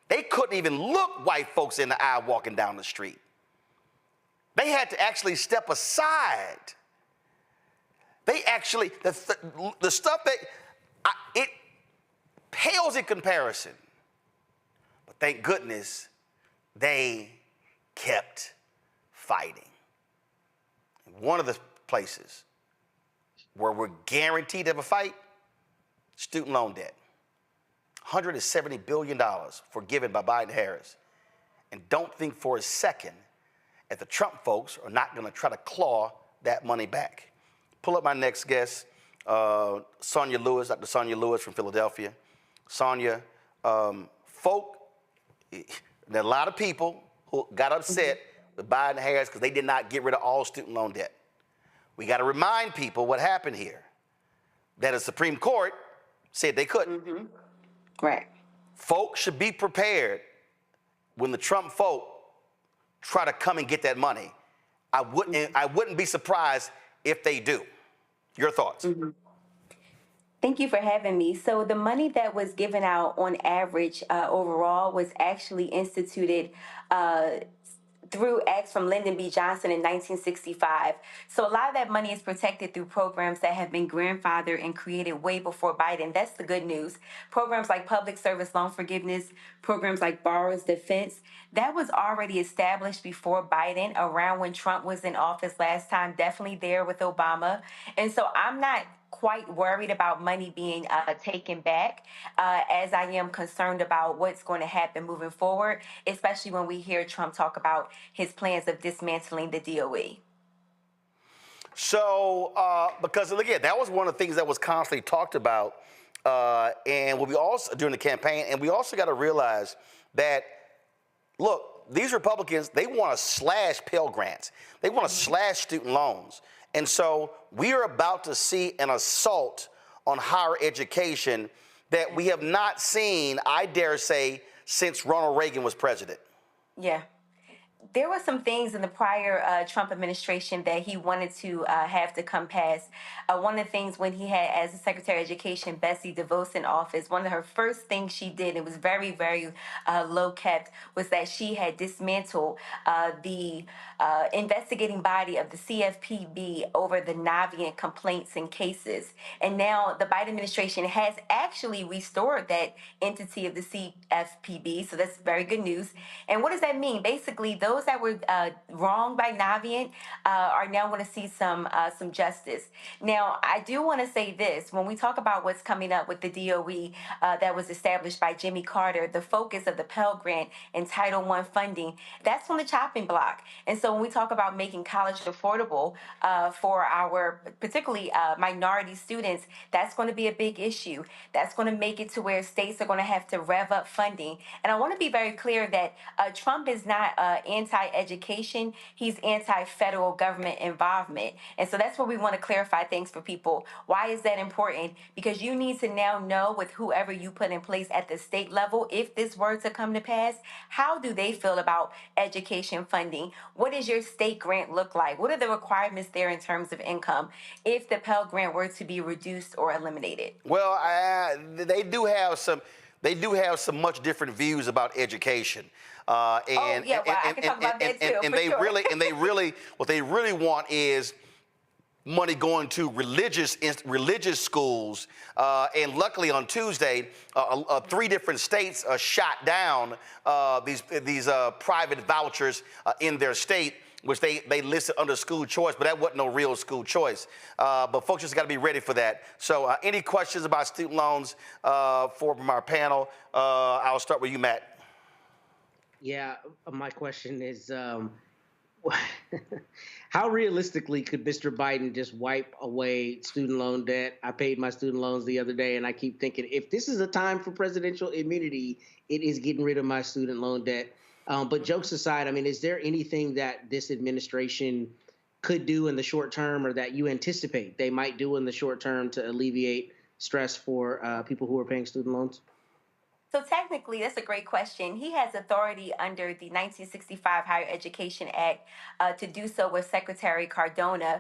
They couldn't even look white folks in the eye walking down the street. They had to actually step aside. They actually, the stuff that, it pales in comparison. But thank goodness they kept fighting. One of the places where we're guaranteed to have a fight, student loan debt. $170 billion forgiven by Biden Harris. And don't think for a second that the Trump folks are not going to try to claw that money back. Pull up my next guest, Sonia Lewis, Dr. Sonia Lewis from Philadelphia. Sonia, there are a lot of people who got upset with Biden Harris because they did not get rid of all student loan debt. We got to remind people what happened here. That the Supreme Court said they couldn't. Right. Folks should be prepared when the Trump folk try to come and get that money. I wouldn't be surprised if they do. Your thoughts? Thank you for having me. So the money that was given out on average overall was actually instituted through acts from Lyndon B. Johnson in 1965. So a lot of that money is protected through programs that have been grandfathered and created way before Biden. That's the good news. Programs like public service loan forgiveness, programs like borrower's defense, that was already established before Biden, around when Trump was in office last time, definitely there with Obama. And so I'm not quite worried about money being taken back, as I am concerned about what's going to happen moving forward, especially when we hear Trump talk about his plans of dismantling the DOE. So, because again, that was one of the things that was constantly talked about, and what we also during the campaign, and we also got to realize that, look, these Republicans, they want to slash Pell Grants, they want to slash student loans. And so we are about to see an assault on higher education that we have not seen, I dare say, since Ronald Reagan was president. Yeah. There were some things in the prior Trump administration that he wanted to have to come past. One of the things when he had as the Secretary of Education, Betsy DeVos in office, one of her first things she did, it was very, very low kept, was that she had dismantled the investigating body of the CFPB over the Navient complaints and cases. And now the Biden administration has actually restored that entity of the CFPB, so that's very good news. And what does that mean? Basically, those that were wronged by Navient are now going to see some justice. Now, I do want to say this. When we talk about what's coming up with the DOE that was established by Jimmy Carter, the focus of the Pell Grant and Title I funding, that's on the chopping block. And so when we talk about making college affordable for our particularly minority students, that's going to be a big issue. That's going to make it to where states are going to have to rev up funding. And I want to be very clear that Trump is not anti-education. He's anti-federal government involvement. And so that's where we want to clarify things for people. Why is that important? Because you need to now know with whoever you put in place at the state level, if this were to come to pass, how do they feel about education funding? What does your state grant look like? What are the requirements there in terms of income if the Pell Grant were to be reduced or eliminated? Well, they do have some much different views about education. I can talk about that too. And they really what they really want is money going to religious schools. And luckily on Tuesday, 3 different states shot down these private vouchers in their state, which they listed under school choice, but that wasn't no real school choice. But folks just got to be ready for that. So any questions about student loans from our panel? I'll start with you, Matt. Yeah, my question is, how realistically could Mr. Biden just wipe away student loan debt? I paid my student loans the other day, and I keep thinking, if this is a time for presidential immunity, it is getting rid of my student loan debt. But jokes aside, I mean, is there anything that this administration could do in the short term or that you anticipate they might do in the short term to alleviate stress for people who are paying student loans? So technically, that's a great question. He has authority under the 1965 Higher Education Act to do so with Secretary Cardona.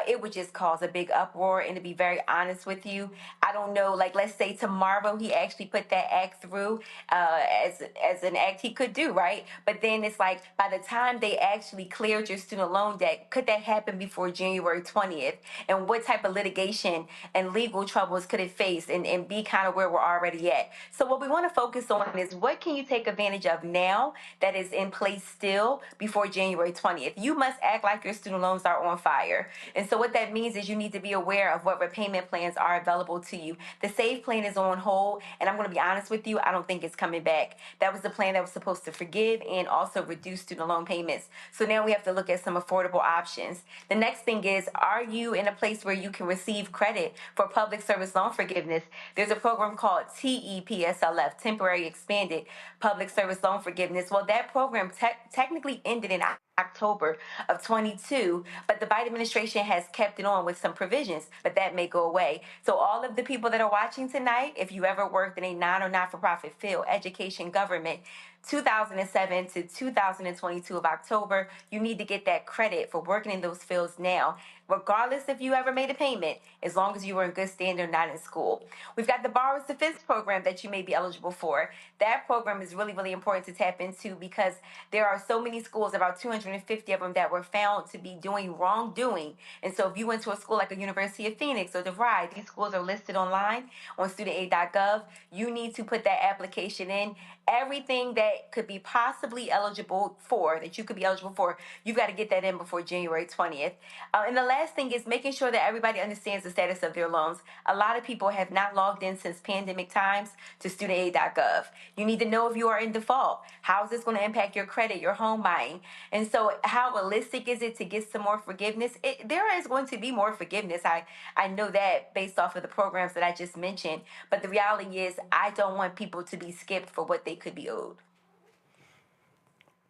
It would just cause a big uproar. And to be very honest with you, I don't know, like let's say tomorrow he actually put that act through as an act he could do, right? But then it's like by the time they actually cleared your student loan debt, could that happen before January 20th? And what type of litigation and legal troubles could it face and be kind of where we're already at? So what we want to to focus on is what can you take advantage of now that is in place still before January 20th. You must act like your student loans are on fire. And so what that means is you need to be aware of what repayment plans are available to you. The SAVE plan is on hold, and I'm going to be honest with you, I don't think it's coming back. That was the plan that was supposed to forgive and also reduce student loan payments. So now we have to look at some affordable options. The next thing is, are you in a place where you can receive credit for public service loan forgiveness? There's a program called TEPSLF, Temporary Expanded Public Service Loan Forgiveness. Well, that program technically ended in October of 22, but the Biden administration has kept it on with some provisions, but that may go away. So all of the people that are watching tonight, if you ever worked in a non or not-for-profit field, education, government, 2007 to 2022 of October, you need to get that credit for working in those fields now, regardless if you ever made a payment, as long as you were in good standing or not in school. We've got the Borrower's Defense Program that you may be eligible for. That program is really, really important to tap into because there are so many schools, about 250 of them, that were found to be doing wrongdoing. And so if you went to a school like a University of Phoenix or DeVry, these schools are listed online on studentaid.gov. You need to put that application in. Everything that could be possibly eligible for, that you could be eligible for, you've got to get that in before January 20th. And the last thing is making sure that everybody understands the status of their loans. A lot of people have not logged in since pandemic times to studentaid.gov. You need to know if you are in default. How is this going to impact your credit, your home buying? And so how realistic is it to get some more forgiveness? There is going to be more forgiveness. I know that based off of the programs that I just mentioned. But the reality is I don't want people to be skipped for what they could be owed.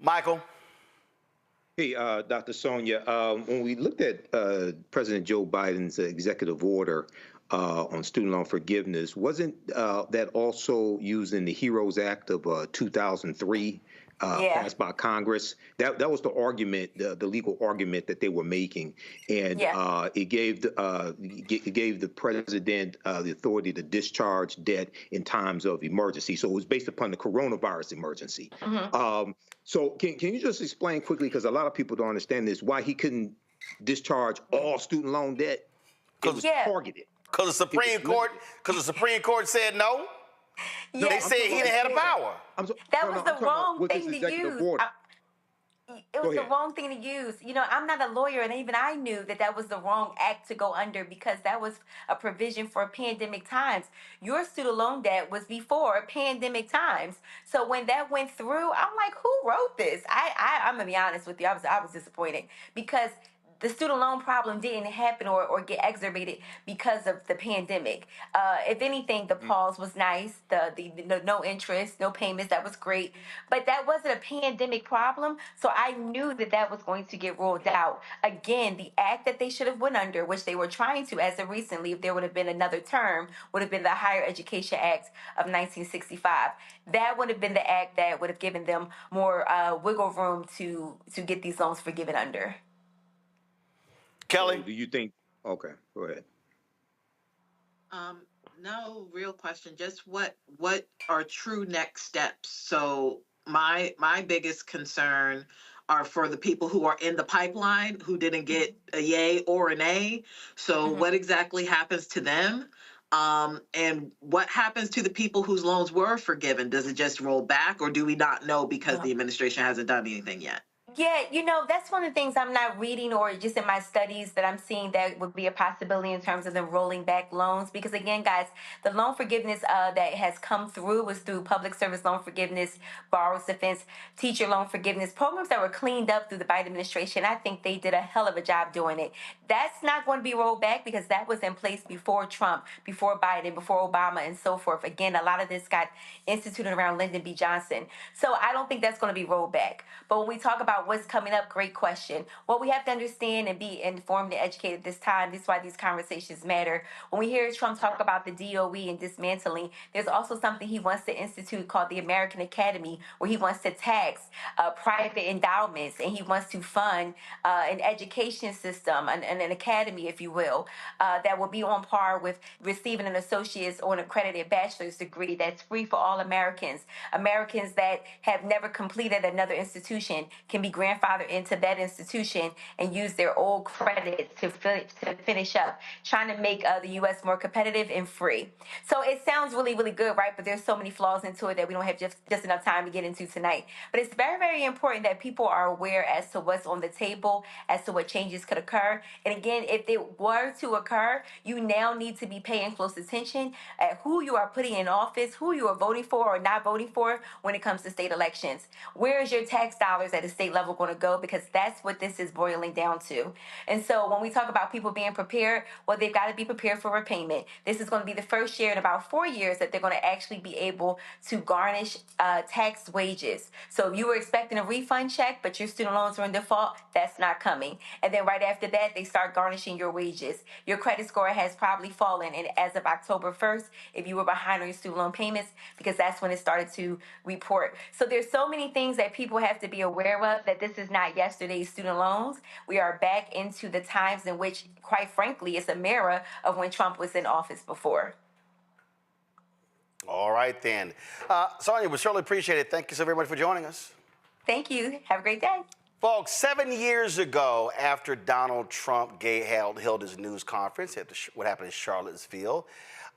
Michael. Hey, Dr. Sonia, when we looked at President Joe Biden's executive order on student loan forgiveness, wasn't that also used in the HEROES Act of 2003, passed by Congress? That was the argument, the legal argument that they were making, and it gave the president the authority to discharge debt in times of emergency. So it was based upon the coronavirus emergency. So can you just explain quickly, because a lot of people don't understand this, why he couldn't discharge all student loan debt? It was targeted. Because the Supreme Court said no. Yeah. They said he didn't have the power. That was the wrong thing to use. It was the wrong thing to use. You know, I'm not a lawyer, and even I knew that that was the wrong act to go under because that was a provision for pandemic times. Your student loan debt was before pandemic times. So when that went through, I'm like, who wrote this? I'm going to be honest with you. I was disappointed because the student loan problem didn't happen or get exacerbated because of the pandemic. If anything, the pause was nice. The no interest, no payments, that was great. But that wasn't a pandemic problem, so I knew that was going to get rolled out. Again, the act that they should have went under, which they were trying to as of recently, if there would have been another term, would have been the Higher Education Act of 1965. That would have been the act that would have given them more wiggle room to get these loans forgiven under. Kelly? So do you think, okay, go ahead. No real question. Just what are true next steps? So my biggest concern are for the people who are in the pipeline who didn't get a yay or an A. So what exactly happens to them? And what happens to the people whose loans were forgiven? Does it just roll back, or do we not know because the administration hasn't done anything yet? Yeah, you know, that's one of the things I'm not reading or just in my studies that I'm seeing that would be a possibility in terms of them rolling back loans. Because again, guys, the loan forgiveness that has come through was through public service loan forgiveness, borrower's defense, teacher loan forgiveness, programs that were cleaned up through the Biden administration. I think they did a hell of a job doing it. That's not going to be rolled back because that was in place before Trump, before Biden, before Obama, and so forth. Again, a lot of this got instituted around Lyndon B. Johnson. So I don't think that's going to be rolled back. But when we talk about what's coming up, great question. What we have to understand and be informed and educated this time, this is why these conversations matter. When we hear Trump talk about the DOE and dismantling, there's also something he wants to institute called the American Academy, where he wants to tax private endowments, and he wants to fund an education system, an academy, if you will, that will be on par with receiving an associate's or an accredited bachelor's degree that's free for all Americans. Americans that have never completed another institution can be grandfathered into that institution and use their old credits to finish up, trying to make the U.S. more competitive and free. So it sounds really, really good, right? But there's so many flaws into it that we don't have just enough time to get into tonight. But it's very, very important that people are aware as to what's on the table, as to what changes could occur. And again, if it were to occur, you now need to be paying close attention at who you are putting in office, who you are voting for or not voting for when it comes to state elections. Where is your tax dollars at the state level going to go? Because that's what this is boiling down to. And so when we talk about people being prepared, well, they've got to be prepared for repayment. This is going to be the first year in about 4 years that they're going to actually be able to garnish tax wages. So if you were expecting a refund check, but your student loans are in default, that's not coming. And then right after that, they start garnishing your wages. Your credit score has probably fallen, and as of October 1st, if you were behind on your student loan payments, because that's when it started to report. So there's so many things that people have to be aware of, that this is not yesterday's student loans. We are back into the times in which, quite frankly, it's a mirror of when Trump was in office before. All right, then. Sonia, we certainly appreciate it. Thank you so very much for joining us. Thank you. Have a great day. Folks, 7 years ago, after Donald Trump held his news conference at what happened in Charlottesville,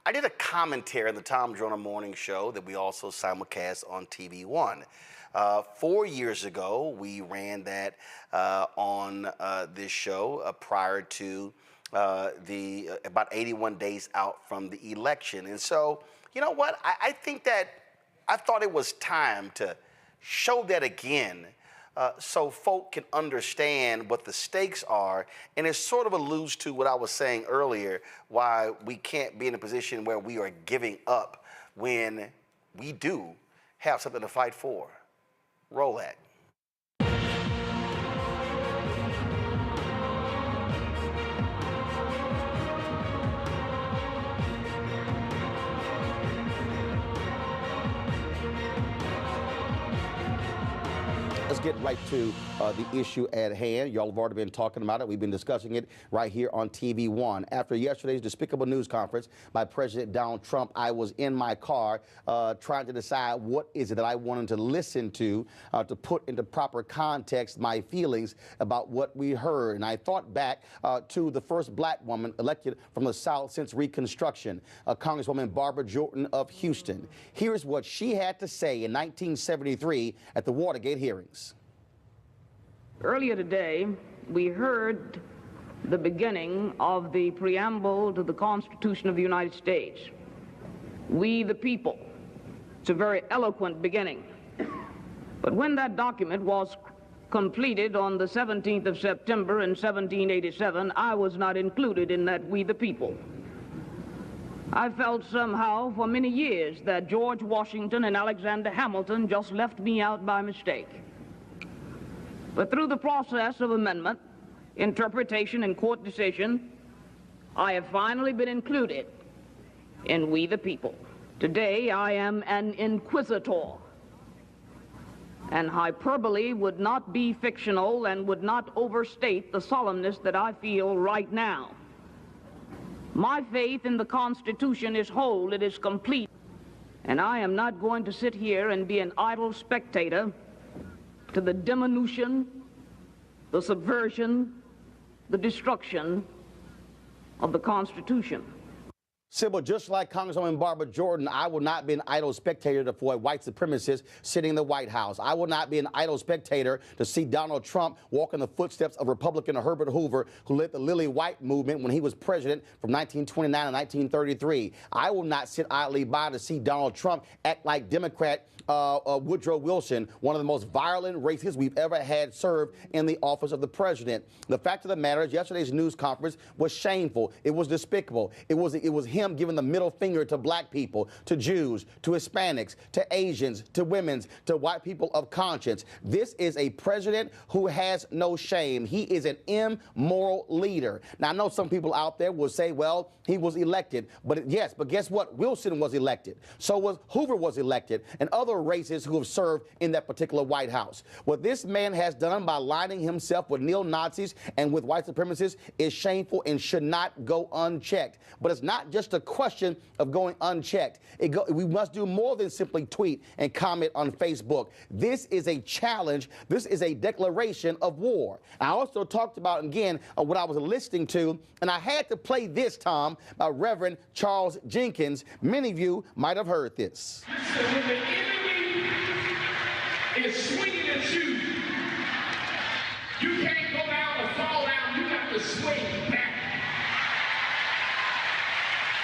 I did a commentary on the Tom Joyner Morning Show that we also simulcast on TV One. 4 years ago, we ran that on this show prior to about 81 days out from the election. And so, you know what? I think that I thought it was time to show that again so folk can understand what the stakes are. And it sort of alludes to what I was saying earlier, why we can't be in a position where we are giving up when we do have something to fight for. Roll that. Let's get right to the issue at hand. Y'all have already been talking about it. We've been discussing it right here on TV One. After yesterday's despicable news conference by President Donald Trump, I was in my car trying to decide what is it that I wanted to listen to put into proper context my feelings about what we heard. And I thought back to the first black woman elected from the South since Reconstruction, Congresswoman Barbara Jordan of Houston. Here's what she had to say in 1973 at the Watergate hearings. Earlier today, we heard the beginning of the preamble to the Constitution of the United States. We the people. It's a very eloquent beginning. But when that document was completed on the 17th of September in 1787, I was not included in that we the people. I felt somehow for many years that George Washington and Alexander Hamilton just left me out by mistake. But through the process of amendment, interpretation, and court decision, I have finally been included in we the people. Today, I am an inquisitor, and hyperbole would not be fictional and would not overstate the solemnness that I feel right now. My faith in the Constitution is whole, it is complete, and I am not going to sit here and be an idle spectator to the diminution, the subversion, the destruction of the Constitution. Sybil, just like Congresswoman Barbara Jordan, I will not be an idle spectator for a white supremacist sitting in the White House. I will not be an idle spectator to see Donald Trump walk in the footsteps of Republican Herbert Hoover, who led the Lily White movement when he was president from 1929 to 1933. I will not sit idly by to see Donald Trump act like Democrat Woodrow Wilson, one of the most violent racists we've ever had served in the office of the president. The fact of the matter is, yesterday's news conference was shameful. It was despicable. It was him giving the middle finger to black people, to Jews, to Hispanics, to Asians, to women, to white people of conscience. This is a president who has no shame. He is an immoral leader. Now, I know some people out there will say, well, he was elected. But yes, but guess what? Wilson was elected. So was Hoover was elected, and other racists who have served in that particular White House. What this man has done by aligning himself with neo-Nazis and with white supremacists is shameful and should not go unchecked. But it's not just a question of going unchecked. We must do more than simply tweet and comment on Facebook. This is a challenge. This is a declaration of war. I also talked about, again, what I was listening to, and I had to play this, Tom, by Reverend Charles Jenkins. Many of you might have heard this. Listen, when the enemy is swinging at you, you can't go down or fall down. You got to swing back.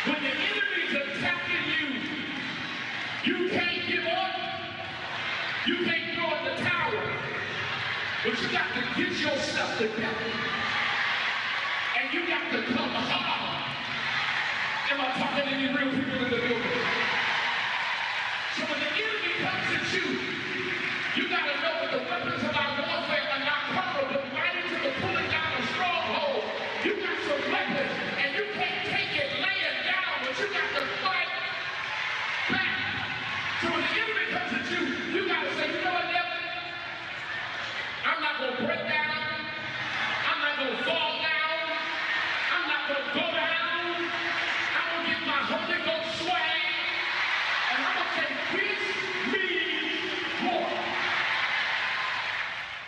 When the enemy's attacking you, you can't give up. You can't throw in the towel. But you got to get yourself together. And you got to come hard. Am I talking to any real people in the building? So when the enemy comes at you, you got to know that the weapons of our warfare are not carnal, but mighty to the pulling down of strongholds. You got some weapons, and you can't take it laying down, but you got to fight back. So when the enemy comes at you, you got to say, you know what, devil? I'm not going to break down. I'm not going to fall down. I'm not going to go down. I'm going to get my Holy Ghost swag. And I'm going to say, peace means war.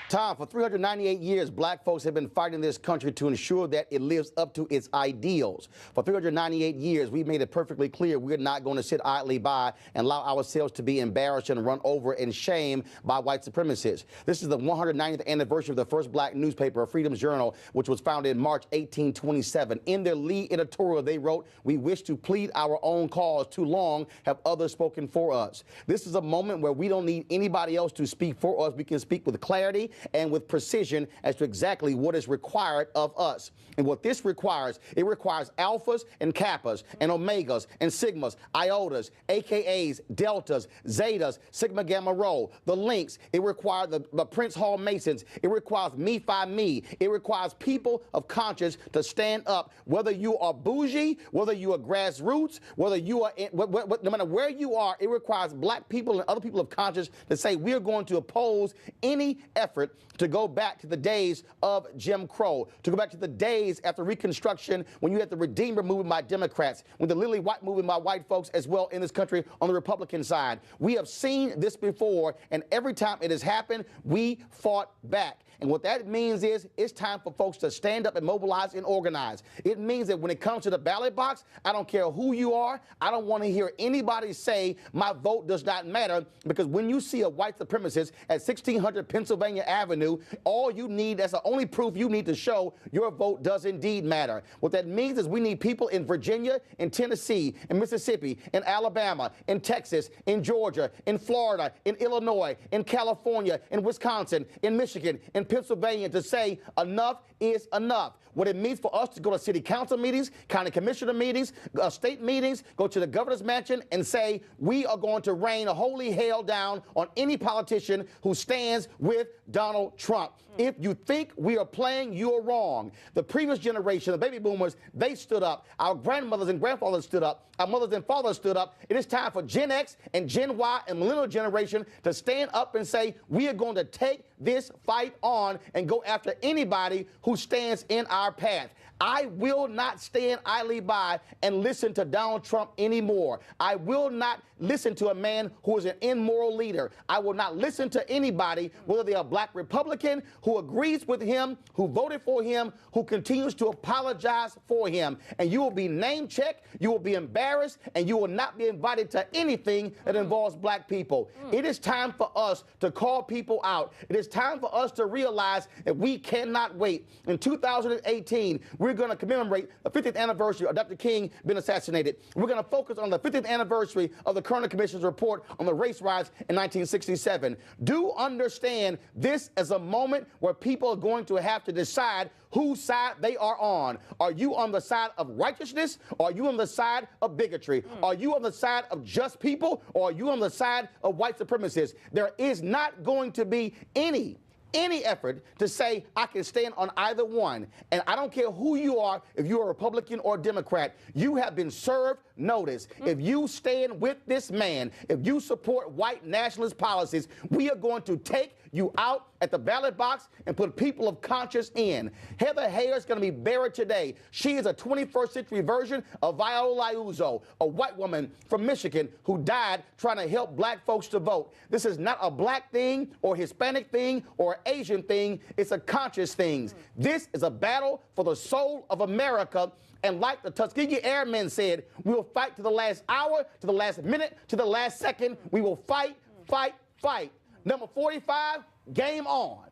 Tom, for 398 years, black folks have been fighting this country to ensure that it lives up to its ideals. For 398 years, we made it perfectly clear we're not going to sit idly by and allow ourselves to be embarrassed and run over and shamed by white supremacists. This is the 190th anniversary of the first black newspaper, Freedom's Journal, which was founded in March 1827. In their lead editorial, they wrote, "We wish to plead our own cause. Too long have others spoken for us." This is a moment where we don't need anybody else to speak for us. We can speak with clarity and with precision as to exactly what is required of us. And what this requires, it requires alphas and kappas and omegas and sigmas, iotas, AKAs, deltas, zetas, sigma gamma rho, the links. It requires the Prince Hall Masons. It requires me, fi, me. It requires people of conscience to stand up, whether you are bougie, whether you are grassroots, whether you are, no matter where you are, it requires black people and other people of conscience to say we are going to oppose any effort to go back to the days of Jim Crow, to go back to the days after Reconstruction when you had the Redeemer movement by Democrats, when the Lily White movement by white folks as well in this country on the Republican side. We have seen this before, and every time it has happened, we fought back. And what that means is it's time for folks to stand up and mobilize and organize. It means that when it comes to the ballot box, I don't care who you are. I don't want to hear anybody say my vote does not matter, because when you see a white supremacist at 1600 Pennsylvania Avenue, all you need, that's the only proof you need to show your vote does indeed matter. What that means is we need people in Virginia, in Tennessee, in Mississippi, in Alabama, in Texas, in Georgia, in Florida, in Illinois, in California, in Wisconsin, in Michigan, in Pennsylvania to say enough is enough. What it means for us to go to city council meetings, county commissioner meetings, state meetings, go to the governor's mansion and say we are going to rain a holy hell down on any politician who stands with Donald Trump. If you think we are playing, you are wrong. The previous generation, the baby boomers, they stood up. Our grandmothers and grandfathers stood up. Our mothers and fathers stood up. It is time for Gen X and Gen Y and millennial generation to stand up and say we are going to take this fight on and go after anybody who stands in our path. I will not stand idly by and listen to Donald Trump anymore. I will not listen to a man who is an immoral leader. I will not listen to anybody, whether they are black Republican, who agrees with him, who voted for him, who continues to apologize for him. And you will be name-checked, you will be embarrassed, and you will not be invited to anything that involves black people. It is time for us to call people out. It is time for us to realize that we cannot wait. In 2018, we're going to commemorate the 50th anniversary of Dr. King being assassinated. We're going to focus on the 50th anniversary of the Kerner Commission's report on the race riots in 1967. Do understand this is a moment where people are going to have to decide whose side they are on. Are you on the side of righteousness? Or are you on the side of bigotry? Are you on the side of just people? Or are you on the side of white supremacists? There is not going to be any effort to say I can stand on either one. And I don't care who you are, if you're a Republican or Democrat, you have been served notice. If you stand with this man, if you support white nationalist policies, we are going to take you out at the ballot box and put people of conscience in. Heather Heyer is going to be buried today. She is a 21st century version of Viola Liuzzo, a white woman from Michigan who died trying to help black folks to vote. This is not a black thing or Hispanic thing or Asian thing. It's a conscious thing. This is a battle for the soul of America. And like the Tuskegee Airmen said, we will fight to the last hour, to the last minute, to the last second. We will fight, fight, fight. Number 45, game on.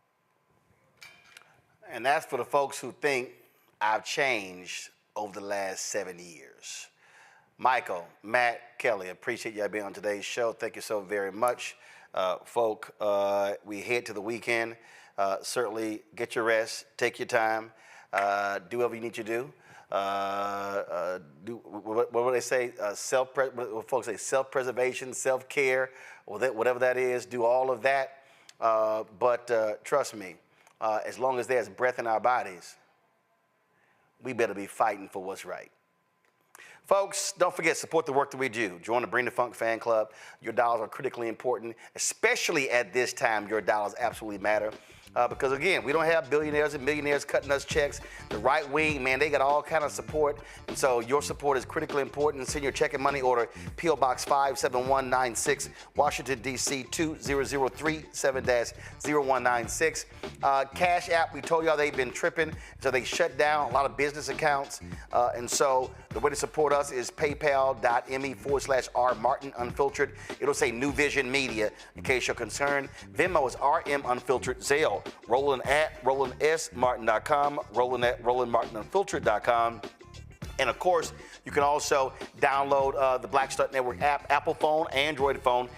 And that's for the folks who think I've changed over the last 7 years. Michael, Matt, Kelly, appreciate y'all being on today's show. Thank you so very much. Folk, we head to the weekend. Certainly get your rest, take your time, do whatever you need to do. Do what would they say? What folks say, self-preservation, self-care, or whatever that is. Do all of that. But trust me, as long as there's breath in our bodies, we better be fighting for what's right. Folks, don't forget, support the work that we do. Join the Bring the Funk fan club. Your dollars are critically important, especially at this time. Your dollars absolutely matter. Because again, we don't have billionaires and millionaires cutting us checks. The right wing, man, they got all kind of support. And so your support is critically important. Send your check and money order, P.O. Box 57196, Washington, D.C. 20037-0196. Cash App, we told y'all they've been tripping. So they shut down a lot of business accounts. And so the way to support us is paypal.me/R Martin Unfiltered. It'll say New Vision Media in case you're concerned. Venmo is RM Unfiltered. Zelle, Roland@RolandSMartin.com, Roland@RolandMartinUnfiltered.com. And of course, you can also download the Black Start Network app, Apple phone, Android phone,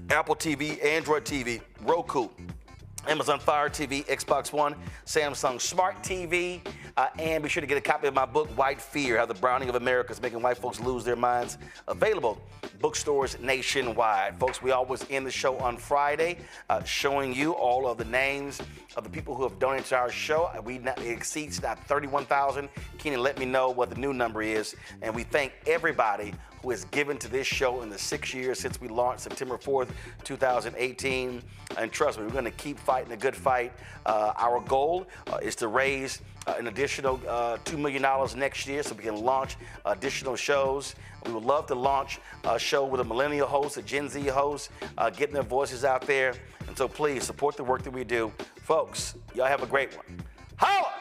Apple TV, Android TV, Roku, Amazon Fire TV, Xbox One, Samsung Smart TV, and be sure to get a copy of my book, White Fear, How the Browning of America is Making White Folks Lose Their Minds. Available bookstores nationwide. Folks, we always end the show on Friday showing you all of the names of the people who have donated to our show. It exceeds now 31,000. Keenan, let me know what the new number is. And we thank everybody who has given to this show in the 6 years since we launched September 4th, 2018. And trust me, we're going to keep fighting a good fight. Our goal is to raise an additional $2 million next year so we can launch additional shows. We would love to launch a show with a millennial host, a Gen Z host, getting their voices out there. And so please support the work that we do. Folks, y'all have a great one. Holla!